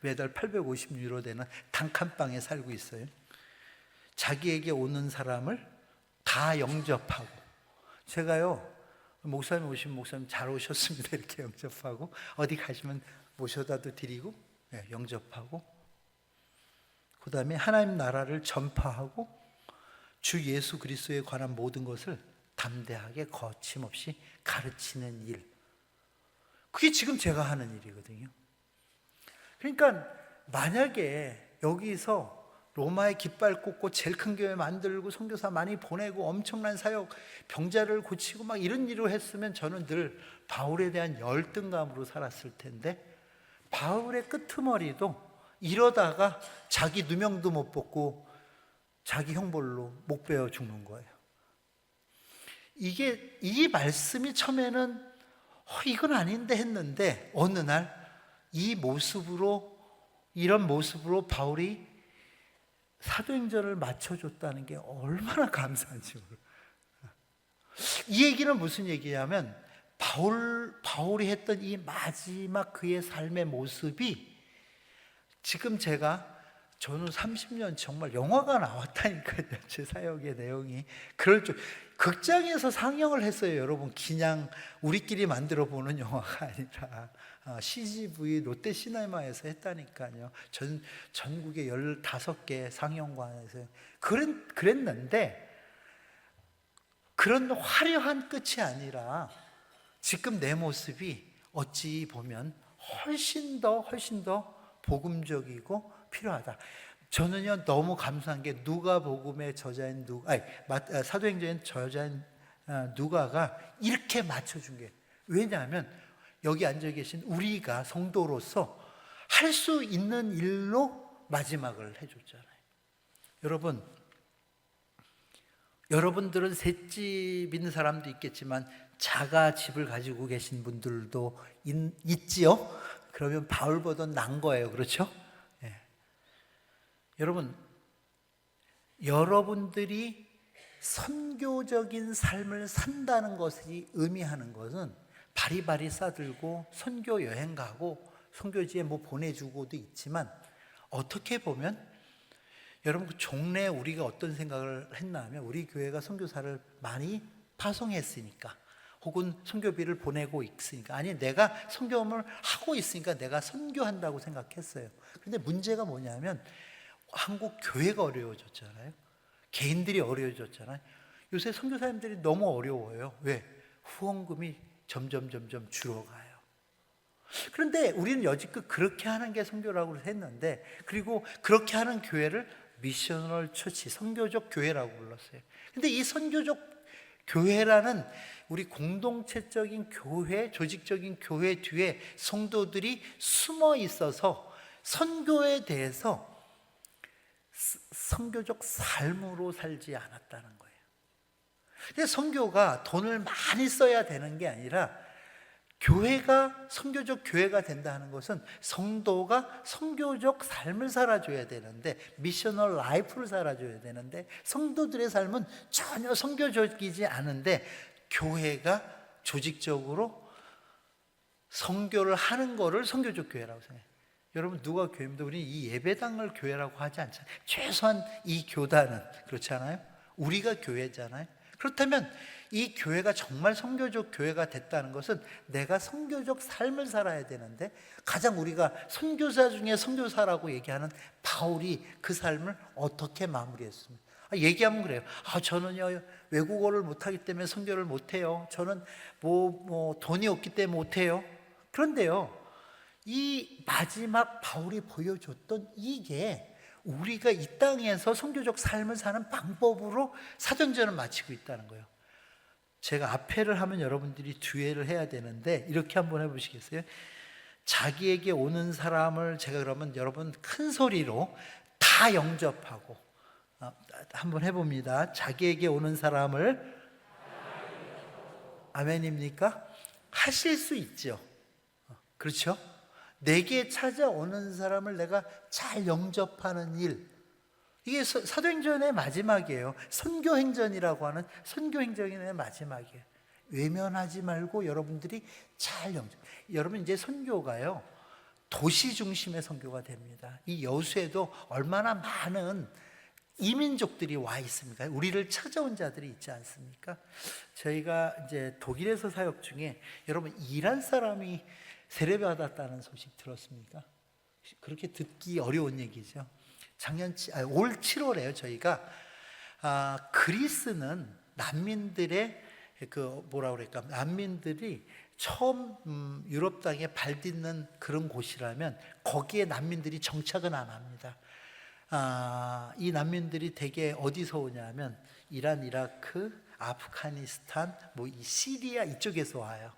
매달 850유로 되는 단칸방에 살고 있어요. 자기에게 오는 사람을 다 영접하고, 제가요 목사님 오시면 목사님 잘 오셨습니다 이렇게 영접하고, 어디 가시면 모셔다도 드리고 영접하고, 그 다음에 하나님 나라를 전파하고 주 예수 그리스도에 관한 모든 것을 담대하게 거침없이 가르치는 일. 그게 지금 제가 하는 일이거든요. 그러니까 만약에 여기서 로마에 깃발 꽂고 제일 큰 교회 만들고 선교사 많이 보내고 엄청난 사역, 병자를 고치고 막 이런 일을 했으면 저는 늘 바울에 대한 열등감으로 살았을 텐데, 바울의 끄트머리도 이러다가 자기 누명도 못 벗고 자기 형벌로 목 베어 죽는 거예요. 이 말씀이 처음에는 이건 아닌데 했는데 어느 날 이런 모습으로 바울이 사도행전을 맞춰줬다는 게 얼마나 감사한지 모르겠어요. 이 얘기는 무슨 얘기냐면 바울이 했던 이 마지막 그의 삶의 모습이 지금 저는 30년 정말 영화가 나왔다니까요. 제 사역의 내용이 그럴 줄. 극장에서 상영을 했어요. 여러분, 그냥 우리끼리 만들어 보는 영화가 아니라 CGV 롯데시네마에서 했다니까요. 전국에 15개 상영관에서 그랬는데, 그런 화려한 끝이 아니라 지금 내 모습이 어찌 보면 훨씬 더 복음적이고 필요하다. 저는요 너무 감사한 게 누가복음의 저자인 사도행전의 저자인 누가가 이렇게 맞춰준 게, 왜냐하면 여기 앉아 계신 우리가 성도로서 할 수 있는 일로 마지막을 해줬잖아요. 여러분들은 셋집 있는 사람도 있겠지만 자가 집을 가지고 계신 분들도 있지요. 그러면 바울보다 난 거예요. 그렇죠? 네. 여러분들이 선교적인 삶을 산다는 것이 의미하는 것은 바리바리 싸들고 선교 여행 가고 선교지에 보내주고도 있지만, 어떻게 보면 여러분 그 종래에 우리가 어떤 생각을 했나 하면, 우리 교회가 선교사를 많이 파송했으니까, 혹은 선교비를 보내고 있으니까, 아니 내가 선교를 하고 있으니까 내가 선교한다고 생각했어요. 그런데 문제가 뭐냐면 한국 교회가 어려워졌잖아요. 개인들이 어려워졌잖아요. 요새 선교사님들이 너무 어려워요. 왜? 후원금이 점점 줄어가요. 그런데 우리는 여지껏 그렇게 하는 게 선교라고 했는데, 그리고 그렇게 하는 교회를 미셔널 처치, 선교적 교회라고 불렀어요. 근데 이 선교적 교회라는 우리 공동체적인 교회, 조직적인 교회 뒤에 성도들이 숨어 있어서 선교에 대해서 선교적 삶으로 살지 않았다는 거예요. 근데 선교가 돈을 많이 써야 되는 게 아니라, 교회가 선교적 교회가 된다는 것은 성도가 선교적 삶을 살아줘야 되는데, 미셔널 라이프를 살아줘야 되는데, 성도들의 삶은 전혀 선교적이지 않은데 교회가 조직적으로 선교를 하는 거를 선교적 교회라고 생각해요. 여러분, 누가 교회입니다. 우리 이 예배당을 교회라고 하지 않잖아요. 최소한 이 교단은 그렇지 않아요? 우리가 교회잖아요. 그렇다면 이 교회가 정말 선교적 교회가 됐다는 것은 내가 선교적 삶을 살아야 되는데, 가장 우리가 선교사 중에 선교사라고 얘기하는 바울이 그 삶을 어떻게 마무리했습니까? 얘기하면 그래요. 저는요 외국어를 못하기 때문에 선교를 못해요. 저는 돈이 없기 때문에 못해요. 그런데요, 이 마지막 바울이 보여줬던 이게 우리가 이 땅에서 선교적 삶을 사는 방법으로 사도행전을 마치고 있다는 거예요. 제가 앞에를 하면 여러분들이 뒤에를 해야 되는데, 이렇게 한번 해보시겠어요? 자기에게 오는 사람을 제가 그러면 여러분 큰 소리로 다 영접하고 한번 해봅니다. 자기에게 오는 사람을, 아멘입니까? 하실 수 있죠. 그렇죠? 내게 찾아오는 사람을 내가 잘 영접하는 일, 이게 사도행전의 마지막이에요. 선교행전이라고 하는 선교행전의 마지막이에요. 외면하지 말고 여러분들이 잘 영접. 여러분, 이제 선교가요 도시 중심의 선교가 됩니다. 이 여수에도 얼마나 많은 이민족들이 와 있습니까? 우리를 찾아온 자들이 있지 않습니까? 저희가 이제 독일에서 사역 중에, 여러분 이란 사람이 세례받았다는 소식 들었습니까? 그렇게 듣기 어려운 얘기죠. 올 7월에요. 저희가 그리스는 난민들의 난민들이 처음 유럽 땅에 발 딛는 그런 곳이라면 거기에 난민들이 정착은 안 합니다. 이 난민들이 대개 어디서 오냐면 이란, 이라크, 아프가니스탄, 이 시리아 이쪽에서 와요.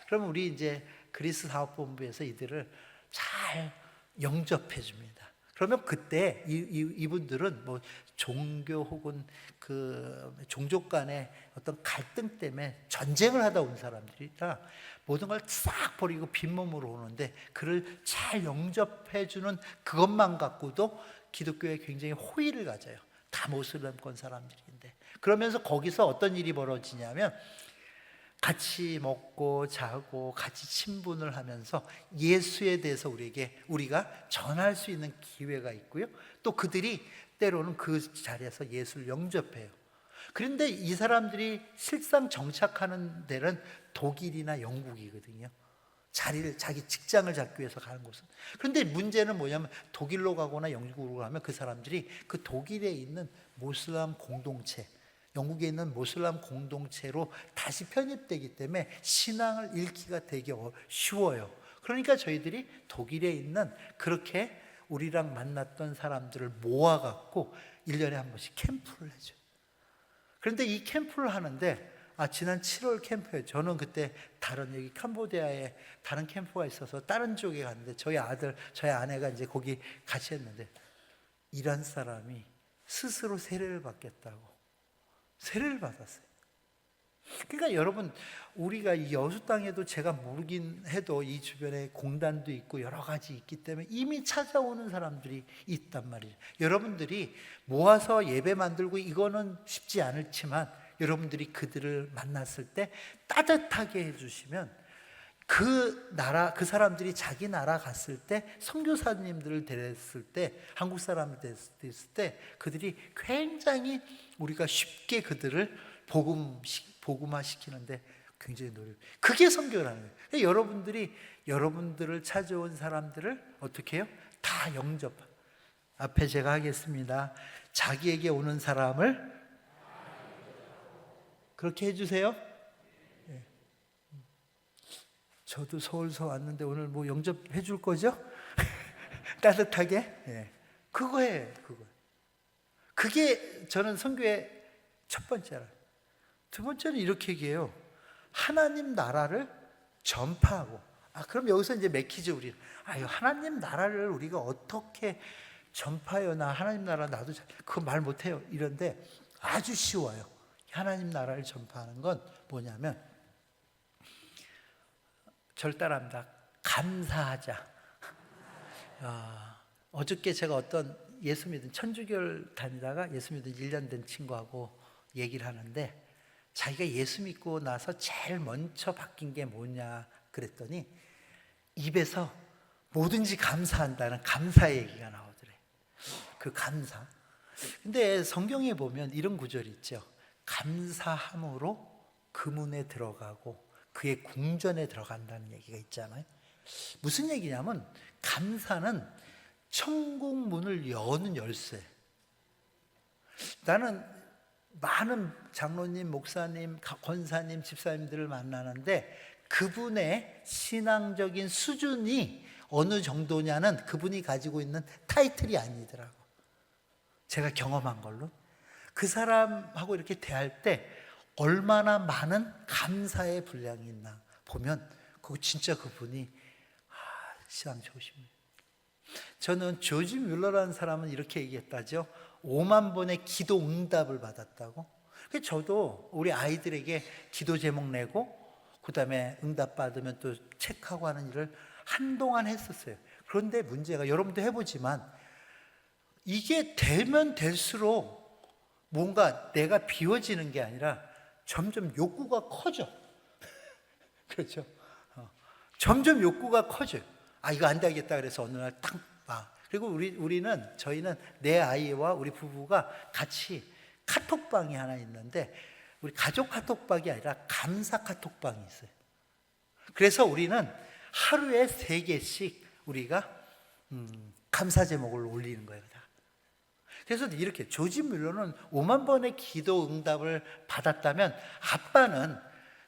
그러면 우리 이제 그리스 사업본부에서 이들을 잘 영접해 줍니다. 그러면 그때 이분들은 뭐 종교 혹은 그 종족 간의 어떤 갈등 때문에 전쟁을 하다 온 사람들이라 모든 걸 싹 버리고 빈몸으로 오는데 그를 잘 영접해주는 그것만 갖고도 기독교에 굉장히 호의를 가져요. 다 모슬렘권 사람들인데. 그러면서 거기서 어떤 일이 벌어지냐면 같이 먹고 자고 같이 친분을 하면서 예수에 대해서 우리가 전할 수 있는 기회가 있고요. 또 그들이 때로는 그 자리에서 예수를 영접해요. 그런데 이 사람들이 실상 정착하는 데는 독일이나 영국이거든요. 자기 직장을 잡기 위해서 가는 곳은. 그런데 문제는 뭐냐면 독일로 가거나 영국으로 가면 그 사람들이 그 독일에 있는 모슬람 공동체, 영국에 있는 모슬람 공동체로 다시 편입되기 때문에 신앙을 잃기가 되게 쉬워요. 그러니까 저희들이 독일에 있는 그렇게 우리랑 만났던 사람들을 모아갖고 1년에 한 번씩 캠프를 해줘요. 그런데 이 캠프를 하는데 지난 7월 캠프에 저는 그때 다른 여기 캄보디아에 다른 캠프가 있어서 다른 쪽에 갔는데 저희 아내가 이제 거기 같이 했는데 이란 사람이 스스로 세례를 받겠다고 세례를 받았어요. 그러니까 여러분 우리가 이 여수 땅에도 제가 모르긴 해도 이 주변에 공단도 있고 여러 가지 있기 때문에 이미 찾아오는 사람들이 있단 말이에요. 여러분들이 모아서 예배 만들고 이거는 쉽지 않지만 여러분들이 그들을 만났을 때 따뜻하게 해주시면 그 사람들이 자기 나라 갔을 때 선교사님들을 데렸을 때 한국 사람을 데렸을 때 그들이 굉장히 우리가 쉽게 그들을 복음화시키는데 굉장히 그게 선교라는 거예요. 여러분들을 찾아온 사람들을 어떻게 해요? 다 영접. 앞에 제가 하겠습니다. 자기에게 오는 사람을 그렇게 해주세요. 네. 저도 서울서 왔는데 오늘 뭐 영접해 줄 거죠? 따뜻하게? 네. 그거예요. 그게 저는 선교의 첫 번째라. 두 번째는 이렇게 얘기해요. 하나님 나라를 전파하고. 그럼 여기서 이제 맥히죠, 우리. 하나님 나라를 우리가 어떻게 전파해요? 나 하나님 나라 나도 그거 말 못해요. 이런데 아주 쉬워요. 하나님 나라를 전파하는 건 뭐냐면 절 따라합니다. 감사하자. 어저께 제가 어떤 예수 믿은 천주교를 다니다가 예수 믿은 1년 된 친구하고 얘기를 하는데 자기가 예수 믿고 나서 제일 먼저 바뀐 게 뭐냐 그랬더니 입에서 뭐든지 감사한다는 감사의 얘기가 나오더래. 그 감사. 근데 성경에 보면 이런 구절이 있죠. 감사함으로 그 문에 들어가고 그의 궁전에 들어간다는 얘기가 있잖아요. 무슨 얘기냐면 감사는 천국 문을 여는 열쇠. 나는 많은 장로님, 목사님, 권사님, 집사님들을 만나는데 그분의 신앙적인 수준이 어느 정도냐는 그분이 가지고 있는 타이틀이 아니더라고. 제가 경험한 걸로. 그 사람하고 이렇게 대할 때 얼마나 많은 감사의 분량이 있나 보면 진짜 그분이 신앙 좋으십니다. 저는 조지 뮬러라는 사람은 이렇게 얘기했다죠. 5만 번의 기도 응답을 받았다고. 그래서 저도 우리 아이들에게 기도 제목 내고 그 다음에 응답 받으면 또 체크하고 하는 일을 한동안 했었어요. 그런데 문제가 여러분도 해보지만 이게 되면 될수록 뭔가 내가 비워지는 게 아니라 점점 욕구가 커져. 그렇죠? 점점 욕구가 커져요. 이거 안 되겠다 그래서 어느 날 딱 봐. 그리고 저희는 내 아이와 우리 부부가 같이 카톡방이 하나 있는데 우리 가족 카톡방이 아니라 감사 카톡방이 있어요. 그래서 우리는 하루에 3개씩 우리가 감사 제목을 올리는 거예요. 그래서 이렇게 조지 뮬러는 5만 번의 기도 응답을 받았다면 아빠는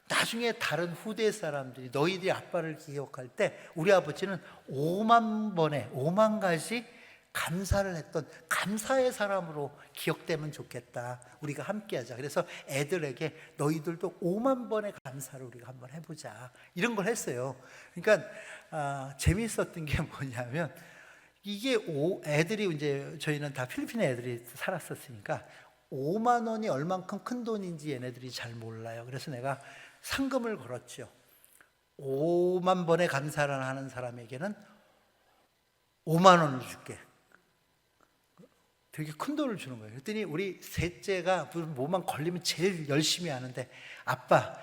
나중에 다른 후대 사람들이 너희들이 아빠를 기억할 때 우리 아버지는 5만 가지 감사를 했던 감사의 사람으로 기억되면 좋겠다. 우리가 함께 하자. 그래서 애들에게 너희들도 5만 번의 감사를 우리가 한번 해보자. 이런 걸 했어요. 그러니까 재미있었던 게 뭐냐면 이게 애들이 이제 저희는 다 필리핀 애들이 살았었으니까 5만 원이 얼만큼 큰 돈인지 얘네들이 잘 몰라요. 그래서 내가 상금을 걸었죠. 5만 번의 감사를 하는 사람에게는 5만 원을 줄게. 되게 큰 돈을 주는 거예요. 그랬더니 우리 셋째가 무슨 뭐만 걸리면 제일 열심히 하는데, 아빠,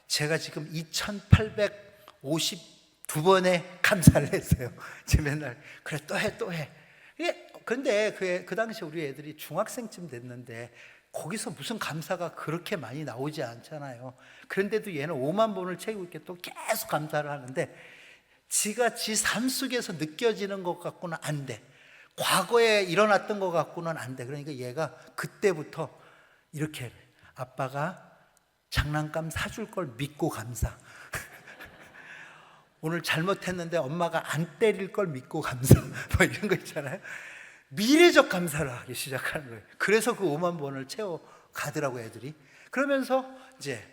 제가 지금 2,852번의 감사를 했어요. 제가 맨날 그래 또 해 또 해. 근데 그 당시 우리 애들이 중학생쯤 됐는데 거기서 무슨 감사가 그렇게 많이 나오지 않잖아요. 그런데도 얘는 5만 번을 채우고 있게 또 계속 감사를 하는데, 지가 지 삶 속에서 느껴지는 것 같고는 안 돼. 과거에 일어났던 것 같고는 안 돼. 그러니까 얘가 그때부터 이렇게, 아빠가 장난감 사줄 걸 믿고 감사. 오늘 잘못했는데 엄마가 안 때릴 걸 믿고 감사. 뭐 이런 거 있잖아요. 미래적 감사를 하기 시작하는 거예요. 그래서 그 5만 번을 채워 가더라고 애들이. 그러면서 이제,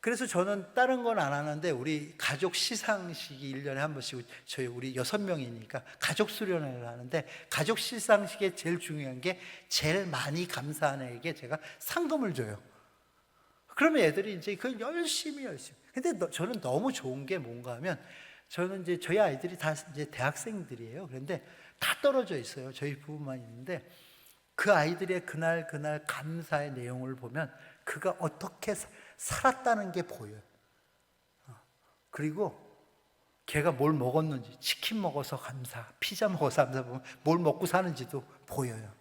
그래서 저는 다른 건 안 하는데 우리 가족 시상식이 1년에 한 번씩, 저희 우리 6명이니까 가족 수련회를 하는데, 가족 시상식에 제일 중요한 게 제일 많이 감사하는 애에게 제가 상금을 줘요. 그러면 애들이 이제 그걸 열심히. 근데 저는 너무 좋은 게 뭔가 하면, 저는 이제 저희 아이들이 다 이제 대학생들이에요. 그런데 다 떨어져 있어요. 저희 부부만 있는데, 그 아이들의 그날 감사의 내용을 보면 그가 어떻게 살았다는 게 보여요. 그리고 걔가 뭘 먹었는지, 치킨 먹어서 감사, 피자 먹어서 감사, 보면 뭘 먹고 사는지도 보여요.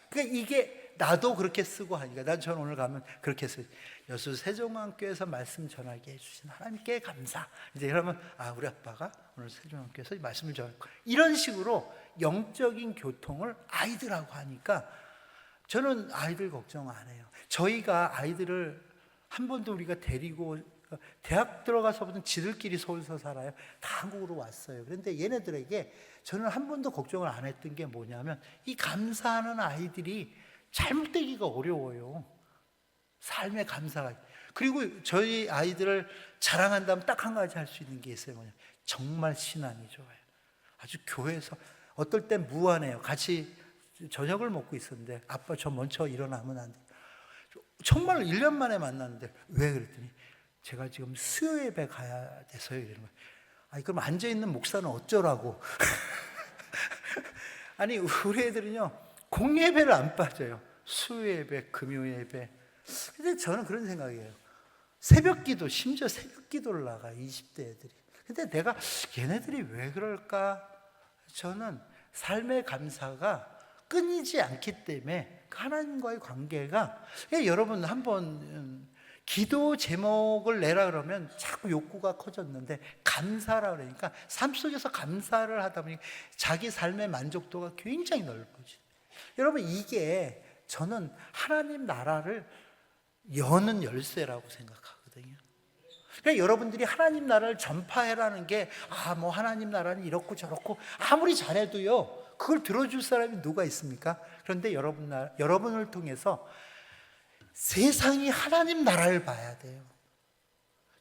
그러니까 이게 나도 그렇게 쓰고 하니까, 저는 오늘 가면 그렇게 써요. 여수 세종안교에서 말씀 전하게 해주신 하나님께 감사. 이제 그러면 우리 아빠가 오늘 세종안교에서 말씀을 전하고, 이런 식으로 영적인 교통을 아이들하고 하니까 저는 아이들 걱정 안 해요. 저희가 아이들을 한 번도 우리가 데리고 대학 들어가서부터 지들끼리 서울서 살아요. 다 한국으로 왔어요. 그런데 얘네들에게 저는 한 번도 걱정을 안 했던 게 뭐냐면, 이 감사하는 아이들이 잘못되기가 어려워요. 삶의 감사가. 그리고 저희 아이들을 자랑한다면 딱 한 가지 할 수 있는 게 있어요. 뭐냐, 정말 신앙이 좋아요. 아주 교회에서 어떨 땐 무한해요. 같이 저녁을 먹고 있었는데, 아빠 저 먼저 일어나면 안 돼. 정말 1년 만에 만났는데, 왜 그랬더니 제가 지금 수요 예배 가야 돼서요. 이러는 거예요. 아니 그럼 앉아있는 목사는 어쩌라고. 아니 우리 애들은요, 공예배를 안 빠져요. 수요 예배, 금요 예배. 근데 저는 그런 생각이에요. 새벽 기도, 심지어 새벽 기도를 나가 20대 애들이. 근데 내가 얘네들이 왜 그럴까? 저는 삶의 감사가 끊이지 않기 때문에 하나님과의 관계가, 여러분 한번 기도 제목을 내라 그러면 자꾸 욕구가 커졌는데, 감사라 그러니까 삶 속에서 감사를 하다 보니 자기 삶의 만족도가 굉장히 넓어져요. 여러분 이게 저는 하나님 나라를 여는 열쇠라고 생각하거든요. 그러니까 여러분들이 하나님 나라를 전파해라는 게, 뭐 하나님 나라는 이렇고 저렇고 아무리 잘해도요, 그걸 들어줄 사람이 누가 있습니까? 그런데 여러분을 통해서 세상이 하나님 나라를 봐야 돼요.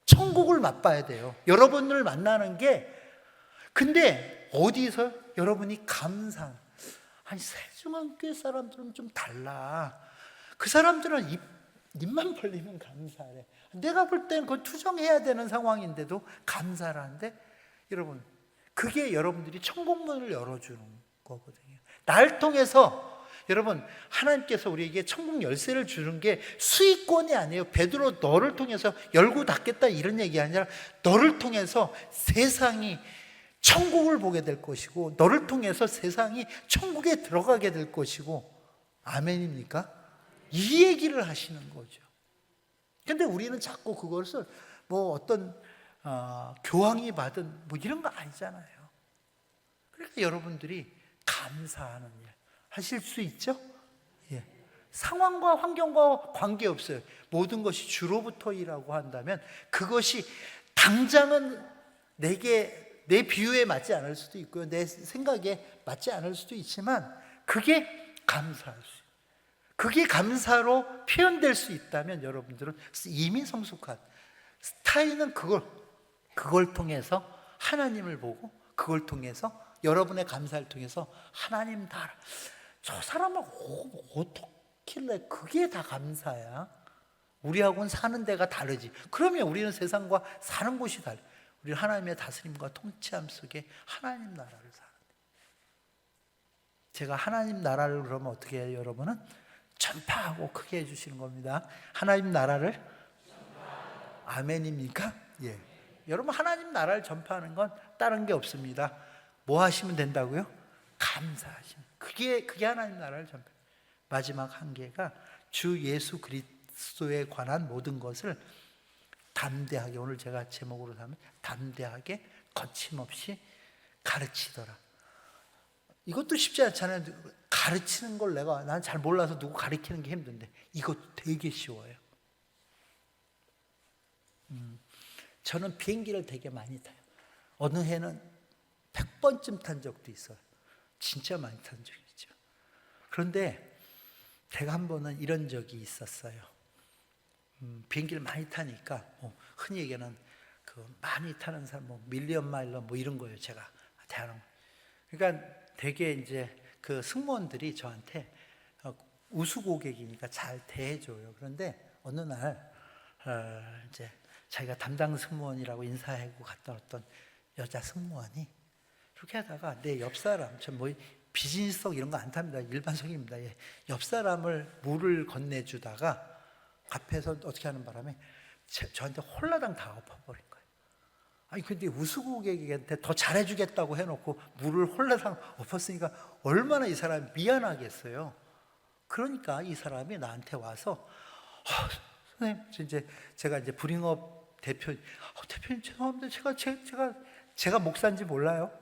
천국을 맛봐야 돼요. 여러분을 만나는 게. 근데 어디서 여러분이 감사. 아니 세종안교회 사람들은 좀 달라. 그 사람들은 입만 벌리면 감사해. 내가 볼 때는 그건 투정해야 되는 상황인데도 감사를 하는데, 여러분 그게 여러분들이 천국문을 열어주는 거거든요. 날 통해서 여러분 하나님께서 우리에게 천국 열쇠를 주는 게 수익권이 아니에요. 베드로 너를 통해서 열고 닫겠다 이런 얘기 아니라, 너를 통해서 세상이 천국을 보게 될 것이고, 너를 통해서 세상이 천국에 들어가게 될 것이고. 아멘입니까? 이 얘기를 하시는 거죠. 근데 우리는 자꾸 그것을 뭐 어떤 교황이 받은 뭐 이런 거 아니잖아요. 그러니까 여러분들이 감사하는 일 하실 수 있죠? 예. 상황과 환경과 관계없어요. 모든 것이 주로부터이라고 한다면, 그것이 당장은 내 비유에 맞지 않을 수도 있고요, 내 생각에 맞지 않을 수도 있지만, 그게 감사할 수 있어요. 그게 감사로 표현될 수 있다면 여러분들은 이미 성숙한 스타일은 그걸 통해서 하나님을 보고, 그걸 통해서 여러분의 감사를 통해서 하나님 다 알아. 저 사람은 어떻길래 그게 다 감사야? 우리하고는 사는 데가 다르지. 그러면 우리는 세상과 사는 곳이 달라. 우리는 하나님의 다스림과 통치함 속에 하나님 나라를 사는데, 제가 하나님 나라를 그러면 어떻게 해요? 여러분은 전파하고 크게 해주시는 겁니다. 하나님 나라를 아멘입니까? 예. 여러분, 하나님 나라를 전파하는 건 다른 게 없습니다. 뭐 하시면 된다고요? 감사하시면. 그게 하나님 나라를 전파. 마지막 한 개가 주 예수 그리스도에 관한 모든 것을 담대하게, 오늘 제가 제목으로 하면 담대하게 거침없이 가르치더라. 이것도 쉽지 않잖아요. 가르치는 걸 난 잘 몰라서 누구 가르치는 게 힘든데 이것도 되게 쉬워요. 저는 비행기를 되게 많이 타요. 어느 해는 100번쯤 탄 적도 있어요. 진짜 많이 탄 적이 있죠. 그런데 제가 한 번은 이런 적이 있었어요. 비행기를 많이 타니까 흔히 얘기하는 그 많이 타는 사람, 밀리언 마일러 이런 거예요. 제가 대하는. 그러니까 되게 이제 그 승무원들이 저한테 우수 고객이니까 잘 대해줘요. 그런데 어느 날 이제 자기가 담당 승무원이라고 인사하고 갔다 왔던 여자 승무원이 그렇게 하다가 내 옆 사람, 저 비즈니스석 이런 거 안 탑니다. 일반석입니다. 예. 옆 사람을 물을 건네주다가 앞에서 어떻게 하는 바람에 저한테 홀라당 다 엎어버린 거예요. 아니 근데 우수 고객한테 더 잘해주겠다고 해놓고 물을 홀라당 엎었으니까 얼마나 이 사람이 미안하겠어요. 그러니까 이 사람이 나한테 와서 선생님, 제가 이제 브링업 대표님 죄송합니다. 제가 목사인지 몰라요.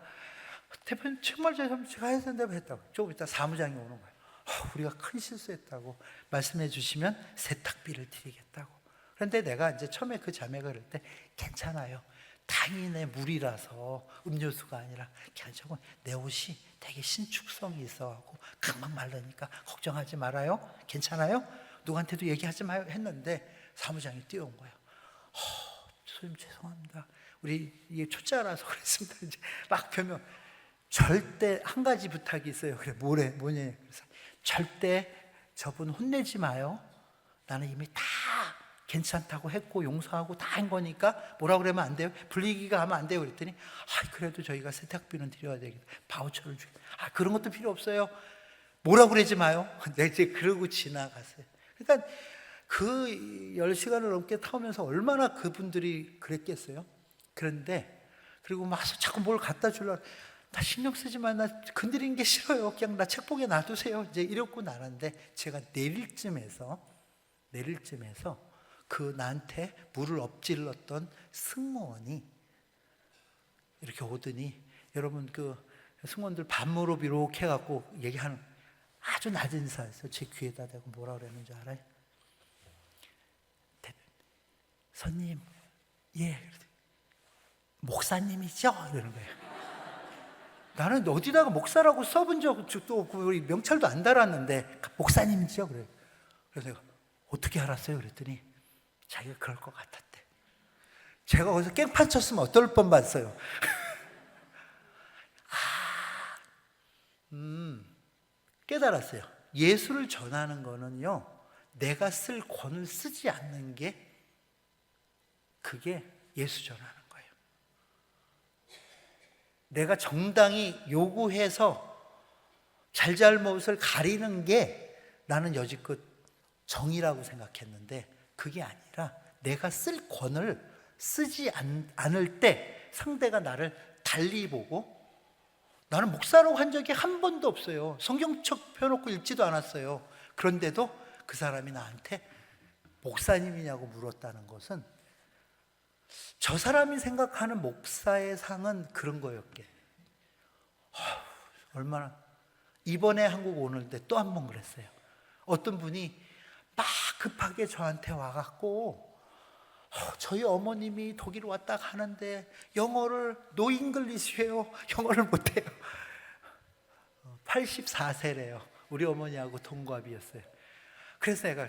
대표님 정말 죄송합니다. 제가 해야 된다고 했다고. 조금 이따 사무장이 오는 거예요. 우리가 큰 실수했다고 말씀해 주시면 세탁비를 드리겠다고. 그런데 내가 이제 처음에 그 자매가 그럴 때 괜찮아요. 당연히 내 물이라서 음료수가 아니라 괜찮고 내 옷이 되게 신축성이 있어갖고 금방 마르니까 걱정하지 말아요. 괜찮아요? 누구한테도 얘기하지 마요 했는데 사무장이 뛰어온 거예요. 선생님 죄송합니다. 우리 이게 초짜라서 그랬습니다. 이제 막 펴면 절대 한 가지 부탁이 있어요. 그래 뭐냐? 그래서 절대 저분 혼내지 마요. 나는 이미 다 괜찮다고 했고 용서하고 다 한 거니까 뭐라 그러면 안 돼요. 불리기가 하면 안 돼요. 그랬더니 그래도 저희가 세탁비는 드려야 되겠다. 바우처를 주고 그런 것도 필요 없어요. 뭐라 그러지 마요. 네, 이제 그러고 지나갔어요. 그러니까 그 10시간을 넘게 타면서 얼마나 그분들이 그랬겠어요. 그런데 그리고 막 자꾸 뭘 갖다 주려고 나 신경 쓰지 마. 나 건드리는 게 싫어요. 그냥 나 책봉에 놔두세요. 이제 이러고 나는데 제가 내릴 쯤에서 그 나한테 물을 엎질렀던 승무원이 이렇게 오더니 여러분 그 승무원들 반무릎 이렇게 해갖고 얘기하는 아주 낮은 인사였어요. 제 귀에다 대고 뭐라 그랬는지 알아요? 손님, 예, 목사님이죠? 이러는 거예요. 나는 어디다가 목사라고 써본 적도 없고 우리 명찰도 안 달았는데 목사님이죠? 그래요. 그래서 내가 어떻게 알았어요? 그랬더니 자기가 그럴 것 같았대. 제가 거기서 깽판 쳤으면 어떨 뻔 봤어요. 깨달았어요. 예수를 전하는 거는요, 내가 쓸 권을 쓰지 않는 게 그게 예수 전하는 거예요. 내가 정당히 요구해서 잘잘못을 가리는 게 나는 여지껏 정의라고 생각했는데 그게 아니라 내가 쓸 권을 쓰지 않을 때 상대가 나를 달리 보고 나는 목사라고 한 적이 한 번도 없어요. 성경책 펴놓고 읽지도 않았어요. 그런데도 그 사람이 나한테 목사님이냐고 물었다는 것은 저 사람이 생각하는 목사의 상은 그런 거였게. 얼마나 이번에 한국 오는데 또 한 번 그랬어요. 어떤 분이 막 급하게 저한테 와갖고 저희 어머님이 독일 왔다 가는데 영어를 노잉글리시해요. 영어를 못해요. 84세래요. 우리 어머니하고 동갑이었어요. 그래서 내가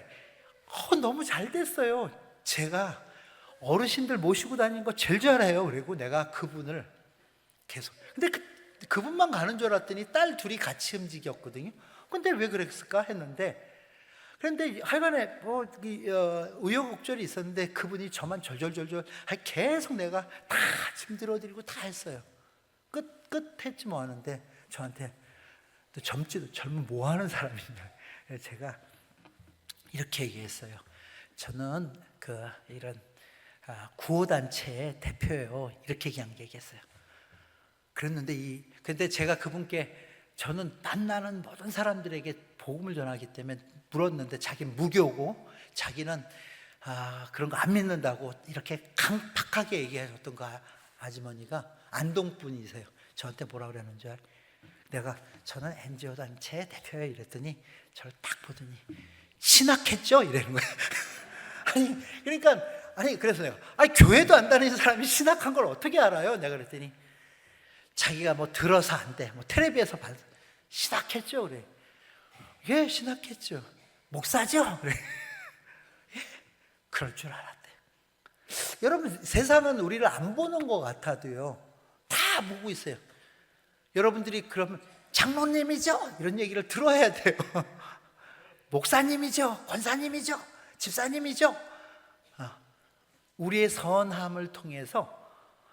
너무 잘 됐어요. 제가 어르신들 모시고 다니는 거 제일 잘해요. 그리고 내가 그분을 계속 근데 그분만 가는 줄 알았더니 딸 둘이 같이 움직였거든요. 근데 왜 그랬을까 했는데, 그런데 하여간에 우여곡절이 있었는데 그분이 저만 절절절절 계속 내가 다 짐 들어드리고 다 했어요. 끝 했지 뭐 하는데 저한테 또 젊은 뭐 하는 사람이냐. 제가 이렇게 얘기했어요. 저는 이런 구호단체의 대표예요. 이렇게 얘기했어요. 그랬는데 근데 제가 그분께 저는 만나는 모든 사람들에게 복음을 전하기 때문에 물었는데, 자기는 무교고 자기는 그런 거 안 믿는다고 이렇게 강팍하게 얘기하셨던 그 아주머니가 안동 분이세요. 저한테 뭐라 그러는 줄 알아요? 저는 NGO 단체 대표예요 이랬더니 저를 딱 보더니 신학했죠? 이러는 거예요. 그래서 내가 교회도 안 다니는 사람이 신학한 걸 어떻게 알아요? 내가 그랬더니 자기가 뭐 들어서 안 돼, 뭐 텔레비에서 신학했죠? 그래. 예, 신학했죠. 목사죠? 그래. 예, 그럴 줄 알았대. 여러분, 세상은 우리를 안 보는 것 같아도요, 다 보고 있어요. 여러분들이 그러면 장로님이죠? 이런 얘기를 들어야 돼요. 목사님이죠? 권사님이죠? 집사님이죠? 우리의 선함을 통해서,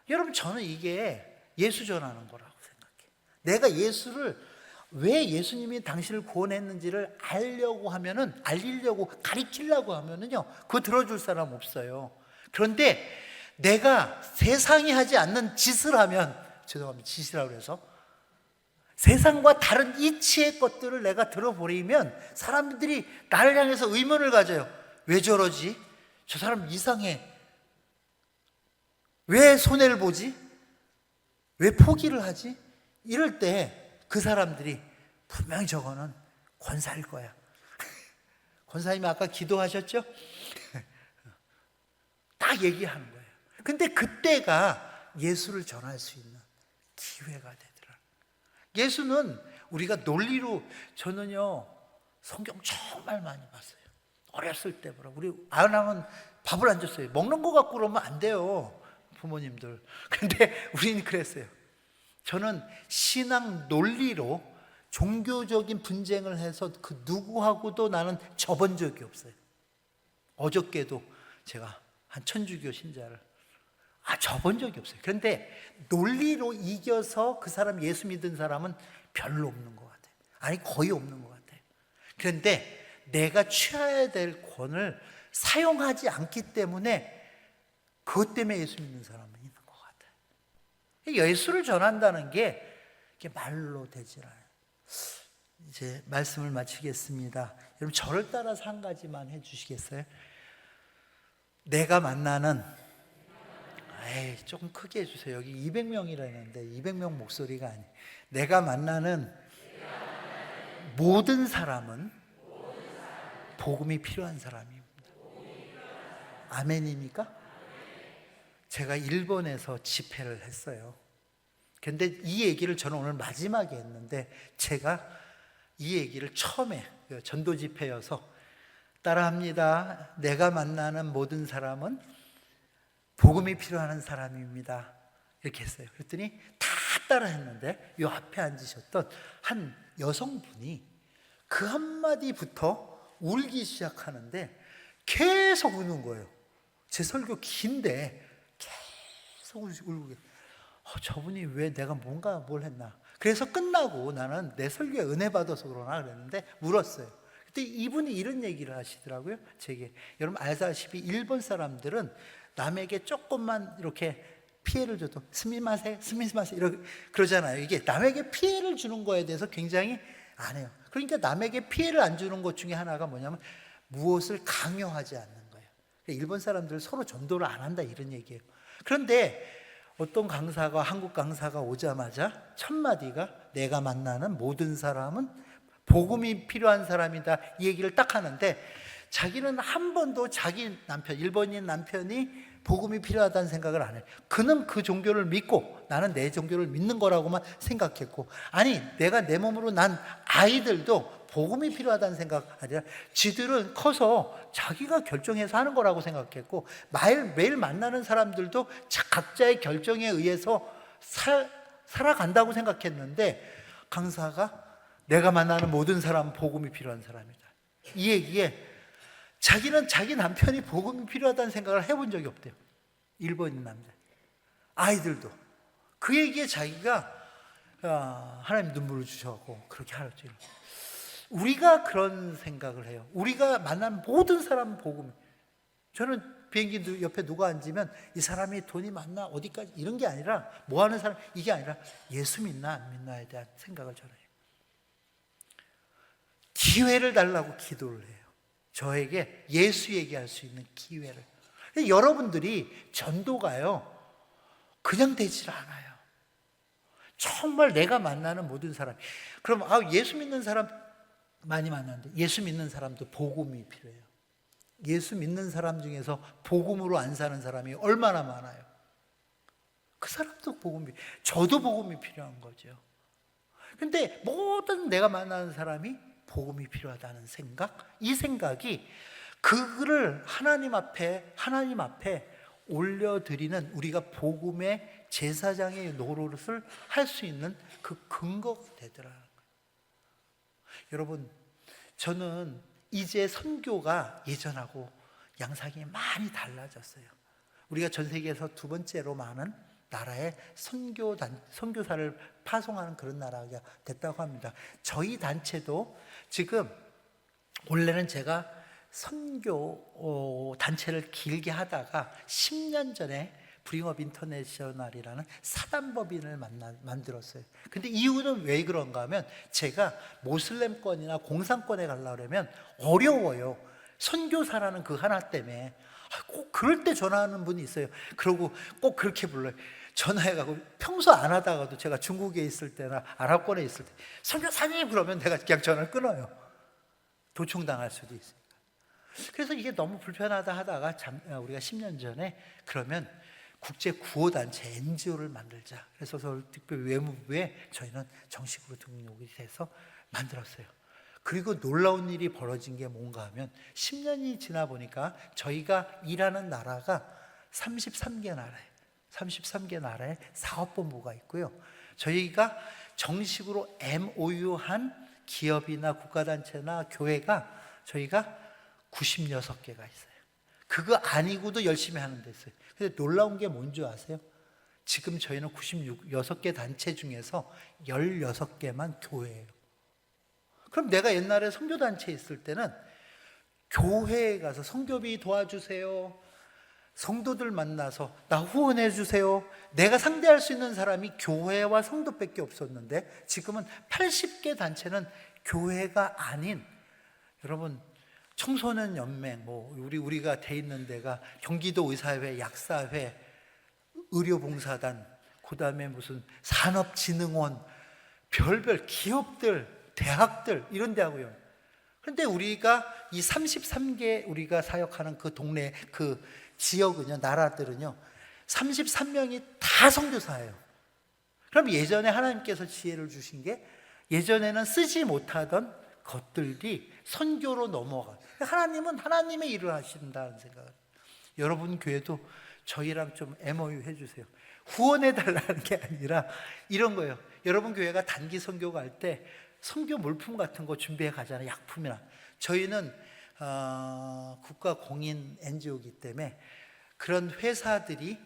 여러분, 저는 이게 예수 전하는 거라고 생각해요. 내가 예수를, 왜 예수님이 당신을 구원했는지를 알리려고 가르치려고 하면은요, 그거 들어줄 사람 없어요. 그런데 내가 세상이 하지 않는 짓을 하면, 죄송합니다, 짓이라고 해서 세상과 다른 이치의 것들을 내가 들어버리면 사람들이 나를 향해서 의문을 가져요. 왜 저러지? 저 사람 이상해. 왜 손해를 보지? 왜 포기를 하지? 이럴 때 그 사람들이 분명히 저거는 권사일 거야. 권사님이 아까 기도하셨죠? 딱 얘기하는 거예요. 근데 그때가 예수를 전할 수 있는 기회가 되더라. 예수는 우리가 논리로, 저는요 성경 정말 많이 봤어요. 어렸을 때부터. 우리 아나면 밥을 안 줬어요. 먹는 거 갖고 그러면 안 돼요, 부모님들. 근데 우리는 그랬어요. 저는 신앙 논리로 종교적인 분쟁을 해서 그 누구하고도 나는 접은 적이 없어요. 어저께도 제가 한 천주교 신자를 접은 적이 없어요. 그런데 논리로 이겨서 그 사람 예수 믿은 사람은 별로 없는 것 같아요. 아니, 거의 없는 것 같아요. 그런데 내가 취해야 될 권을 사용하지 않기 때문에, 그것 때문에 예수 믿는 사람은 있는 것 같아요. 예수를 전한다는 게 말로 되질 않아요. 이제 말씀을 마치겠습니다. 여러분, 저를 따라서 한 가지만 해주시겠어요? 내가 만나는, 조금 크게 해주세요. 여기 200명이라 했는데 200명 목소리가 아니에요. 내가 만나는 모든 사람은 복음이 필요한 사람입니다. 아멘입니까? 제가 일본에서 집회를 했어요. 그런데 이 얘기를 저는 오늘 마지막에 했는데, 제가 이 얘기를 처음에, 전도 집회여서 따라합니다. 내가 만나는 모든 사람은 복음이 필요한 사람입니다. 이렇게 했어요. 그랬더니 다 따라 했는데, 이 앞에 앉으셨던 한 여성분이 그 한마디부터 울기 시작하는데 계속 우는 거예요. 제 설교 긴데 계속 울고, 저분이 왜 내가 뭘 했나. 그래서 끝나고 나는 내 설교에 은혜 받아서 그러나 그랬는데 물었어요. 그때 이분이 이런 얘기를 하시더라고요, 제게. 여러분 알다시피 일본 사람들은 남에게 조금만 이렇게 피해를 줘도 스미마세 이렇게 그러잖아요. 이게 남에게 피해를 주는 거에 대해서 굉장히 안 해요. 그러니까 남에게 피해를 안 주는 것 중에 하나가 뭐냐면 무엇을 강요하지 않는 거예요. 일본 사람들 서로 전도를 안 한다, 이런 얘기예요. 그런데 어떤 강사가, 한국 강사가 오자마자 첫 마디가 내가 만나는 모든 사람은 복음이 필요한 사람이다, 이 얘기를 딱 하는데, 자기는 한 번도 자기 남편, 일본인 남편이 복음이 필요하다는 생각을 안 해요. 그는 그 종교를 믿고 나는 내 종교를 믿는 거라고만 생각했고, 아니 내가 내 몸으로 난 아이들도 복음이 필요하다는 생각 아니라 지들은 커서 자기가 결정해서 하는 거라고 생각했고, 매일 만나는 사람들도 각자의 결정에 의해서 살아간다고 생각했는데 강사가 내가 만나는 모든 사람은 복음이 필요한 사람이다. 이 얘기에 자기는 자기 남편이 복음이 필요하다는 생각을 해본 적이 없대요. 일본인 남자. 아이들도. 그 얘기에 자기가 하나님 눈물을 주셔서 그렇게 하였죠. 우리가 그런 생각을 해요. 우리가 만난 모든 사람은 복음. 저는 비행기 옆에 누가 앉으면 이 사람이 돈이 많나 어디까지 이런 게 아니라 뭐 하는 사람 이게 아니라 예수 믿나 안 믿나에 대한 생각을 저는 해요. 기회를 달라고 기도를 해요. 저에게 예수 얘기할 수 있는 기회를. 여러분들이 전도가요 그냥 되질 않아요. 정말 내가 만나는 모든 사람. 그럼 예수 믿는 사람 많이 만났는데 예수 믿는 사람도 복음이 필요해요. 예수 믿는 사람 중에서 복음으로 안 사는 사람이 얼마나 많아요. 그 사람도 복음이, 저도 복음이 필요한 거죠. 근데 모든 내가 만나는 사람이 복음이 필요하다는 생각, 이 생각이 그를 하나님 앞에 올려드리는 우리가 복음의 제사장의 노릇을 할 수 있는 그 근거가 되더라고요. 여러분, 저는 이제 선교가 예전하고 양상이 많이 달라졌어요. 우리가 전 세계에서 두 번째로 많은 나라에 선교사를 파송하는 그런 나라가 됐다고 합니다. 저희 단체도 지금 원래는 제가 선교 단체를 길게 하다가 10년 전에 브링업 인터내셔널이라는 사단법인을 만들었어요. 근데 이유는 왜 그런가 하면 제가 모슬렘권이나 공산권에 가려고 그러면 어려워요. 선교사라는 그 하나 때문에. 꼭 그럴 때 전화하는 분이 있어요. 그러고 꼭 그렇게 불러요. 전화해가고 평소 안 하다가도 제가 중국에 있을 때나 아랍권에 있을 때 선교사님 그러면 내가 그냥 전화를 끊어요. 도청당할 수도 있으니까. 그래서 이게 너무 불편하다 하다가 우리가 10년 전에 그러면 국제구호단체 NGO를 만들자. 그래서 서울특별히 외무부에 저희는 정식으로 등록이 돼서 만들었어요. 그리고 놀라운 일이 벌어진 게 뭔가 하면 10년이 지나 보니까 저희가 일하는 나라가 33개 나라예요. 33개 나라에 사업본부가 있고요. 저희가 정식으로 MOU한 기업이나 국가단체나 교회가 저희가 96개가 있어요. 그거 아니고도 열심히 하는 데 있어요. 근데 놀라운 게 뭔지 아세요? 지금 저희는 96개 단체 중에서 16개만 교회예요. 그럼 내가 옛날에 선교단체에 있을 때는 교회에 가서 선교비 도와주세요. 성도들 만나서 나 후원해 주세요. 내가 상대할 수 있는 사람이 교회와 성도밖에 없었는데 지금은 80개 단체는 교회가 아닌, 여러분, 청소년 연맹, 우리가 돼 있는 데가 경기도 의사회, 약사회, 의료봉사단, 그다음에 무슨 산업진흥원, 별별 기업들, 대학들 이런 데 하고요. 그런데 우리가 이 33개 우리가 사역하는 그 동네 그 지역은요, 나라들은요 33명이 다 선교사예요. 그럼 예전에 하나님께서 지혜를 주신 게 예전에는 쓰지 못하던 것들이 선교로 넘어가. 하나님은 하나님의 일을 하신다는 생각을. 여러분 교회도 저희랑 좀 MOU 해주세요. 후원해 달라는 게 아니라 이런 거예요. 여러분 교회가 단기 선교 갈 때 선교 물품 같은 거 준비해 가잖아요. 약품이나. 저희는 국가 공인 NGO이기 때문에 그런 회사들이,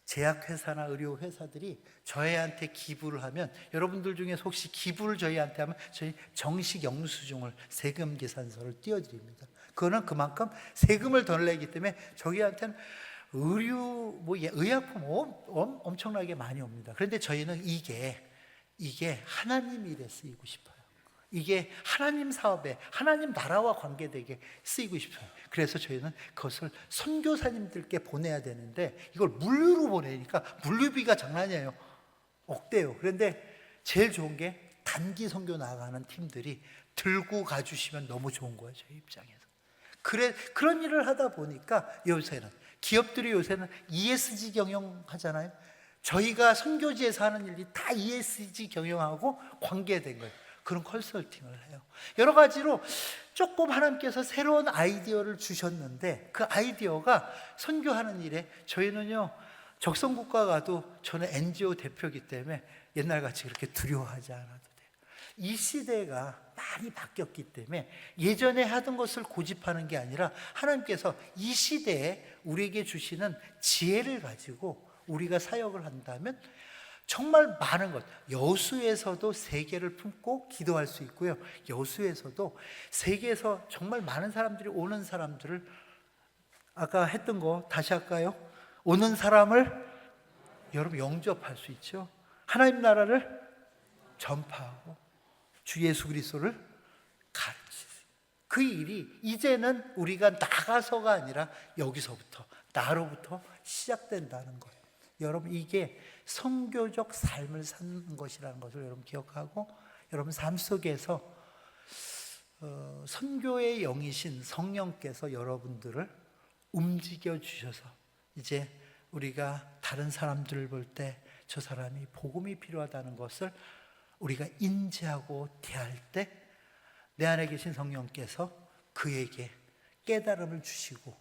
제약회사나 의료회사들이 저희한테 기부를 하면, 여러분들 중에 혹시 기부를 저희한테 하면 저희 정식 영수증을, 세금 계산서를 띄워드립니다. 그거는 그만큼 세금을 덜 내기 때문에 저희한테는 의류, 의약품 엄청나게 많이 옵니다. 그런데 저희는 이게 하나님 일에 쓰이고 싶어요. 이게 하나님 사업에, 하나님 나라와 관계되게 쓰이고 싶어요. 그래서 저희는 그것을 선교사님들께 보내야 되는데 이걸 물류로 보내니까 물류비가 장난이 아니에요. 억대요. 그런데 제일 좋은 게 단기 선교 나가는 팀들이 들고 가주시면 너무 좋은 거예요. 저희 입장에서. 그런 일을 하다 보니까 요새는 기업들이 요새는 ESG 경영하잖아요. 저희가 선교지에서 하는 일이 다 ESG 경영하고 관계된 거예요. 그런 컨설팅을 해요. 여러 가지로 조금 하나님께서 새로운 아이디어를 주셨는데 그 아이디어가 선교하는 일에 저희는요 적성국가 가도 저는 NGO 대표이기 때문에 옛날같이 그렇게 두려워하지 않아도 돼요. 이 시대가 많이 바뀌었기 때문에 예전에 하던 것을 고집하는 게 아니라 하나님께서 이 시대에 우리에게 주시는 지혜를 가지고 우리가 사역을 한다면 정말 많은 것, 여수에서도 세계를 품고 기도할 수 있고요, 여수에서도 세계에서 정말 많은 사람들이 오는 사람들을, 아까 했던 거 다시 할까요? 오는 사람을 여러분 영접할 수 있죠. 하나님 나라를 전파하고 주 예수 그리스도를 가르치세요. 그 일이 이제는 우리가 나가서가 아니라 여기서부터, 나로부터 시작된다는 것. 여러분, 이게 선교적 삶을 사는 것이라는 것을 여러분 기억하고, 여러분 삶 속에서 선교의 영이신 성령께서 여러분들을 움직여 주셔서 이제 우리가 다른 사람들을 볼 때 저 사람이 복음이 필요하다는 것을 우리가 인지하고 대할 때 내 안에 계신 성령께서 그에게 깨달음을 주시고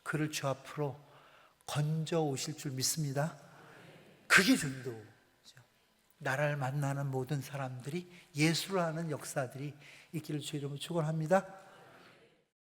그를 주 앞으로 건져 오실 줄 믿습니다. 그게 전도죠. 나를 만나는 모든 사람들이 예수를 아는 역사들이 있기를 주 이름으로 축원합니다.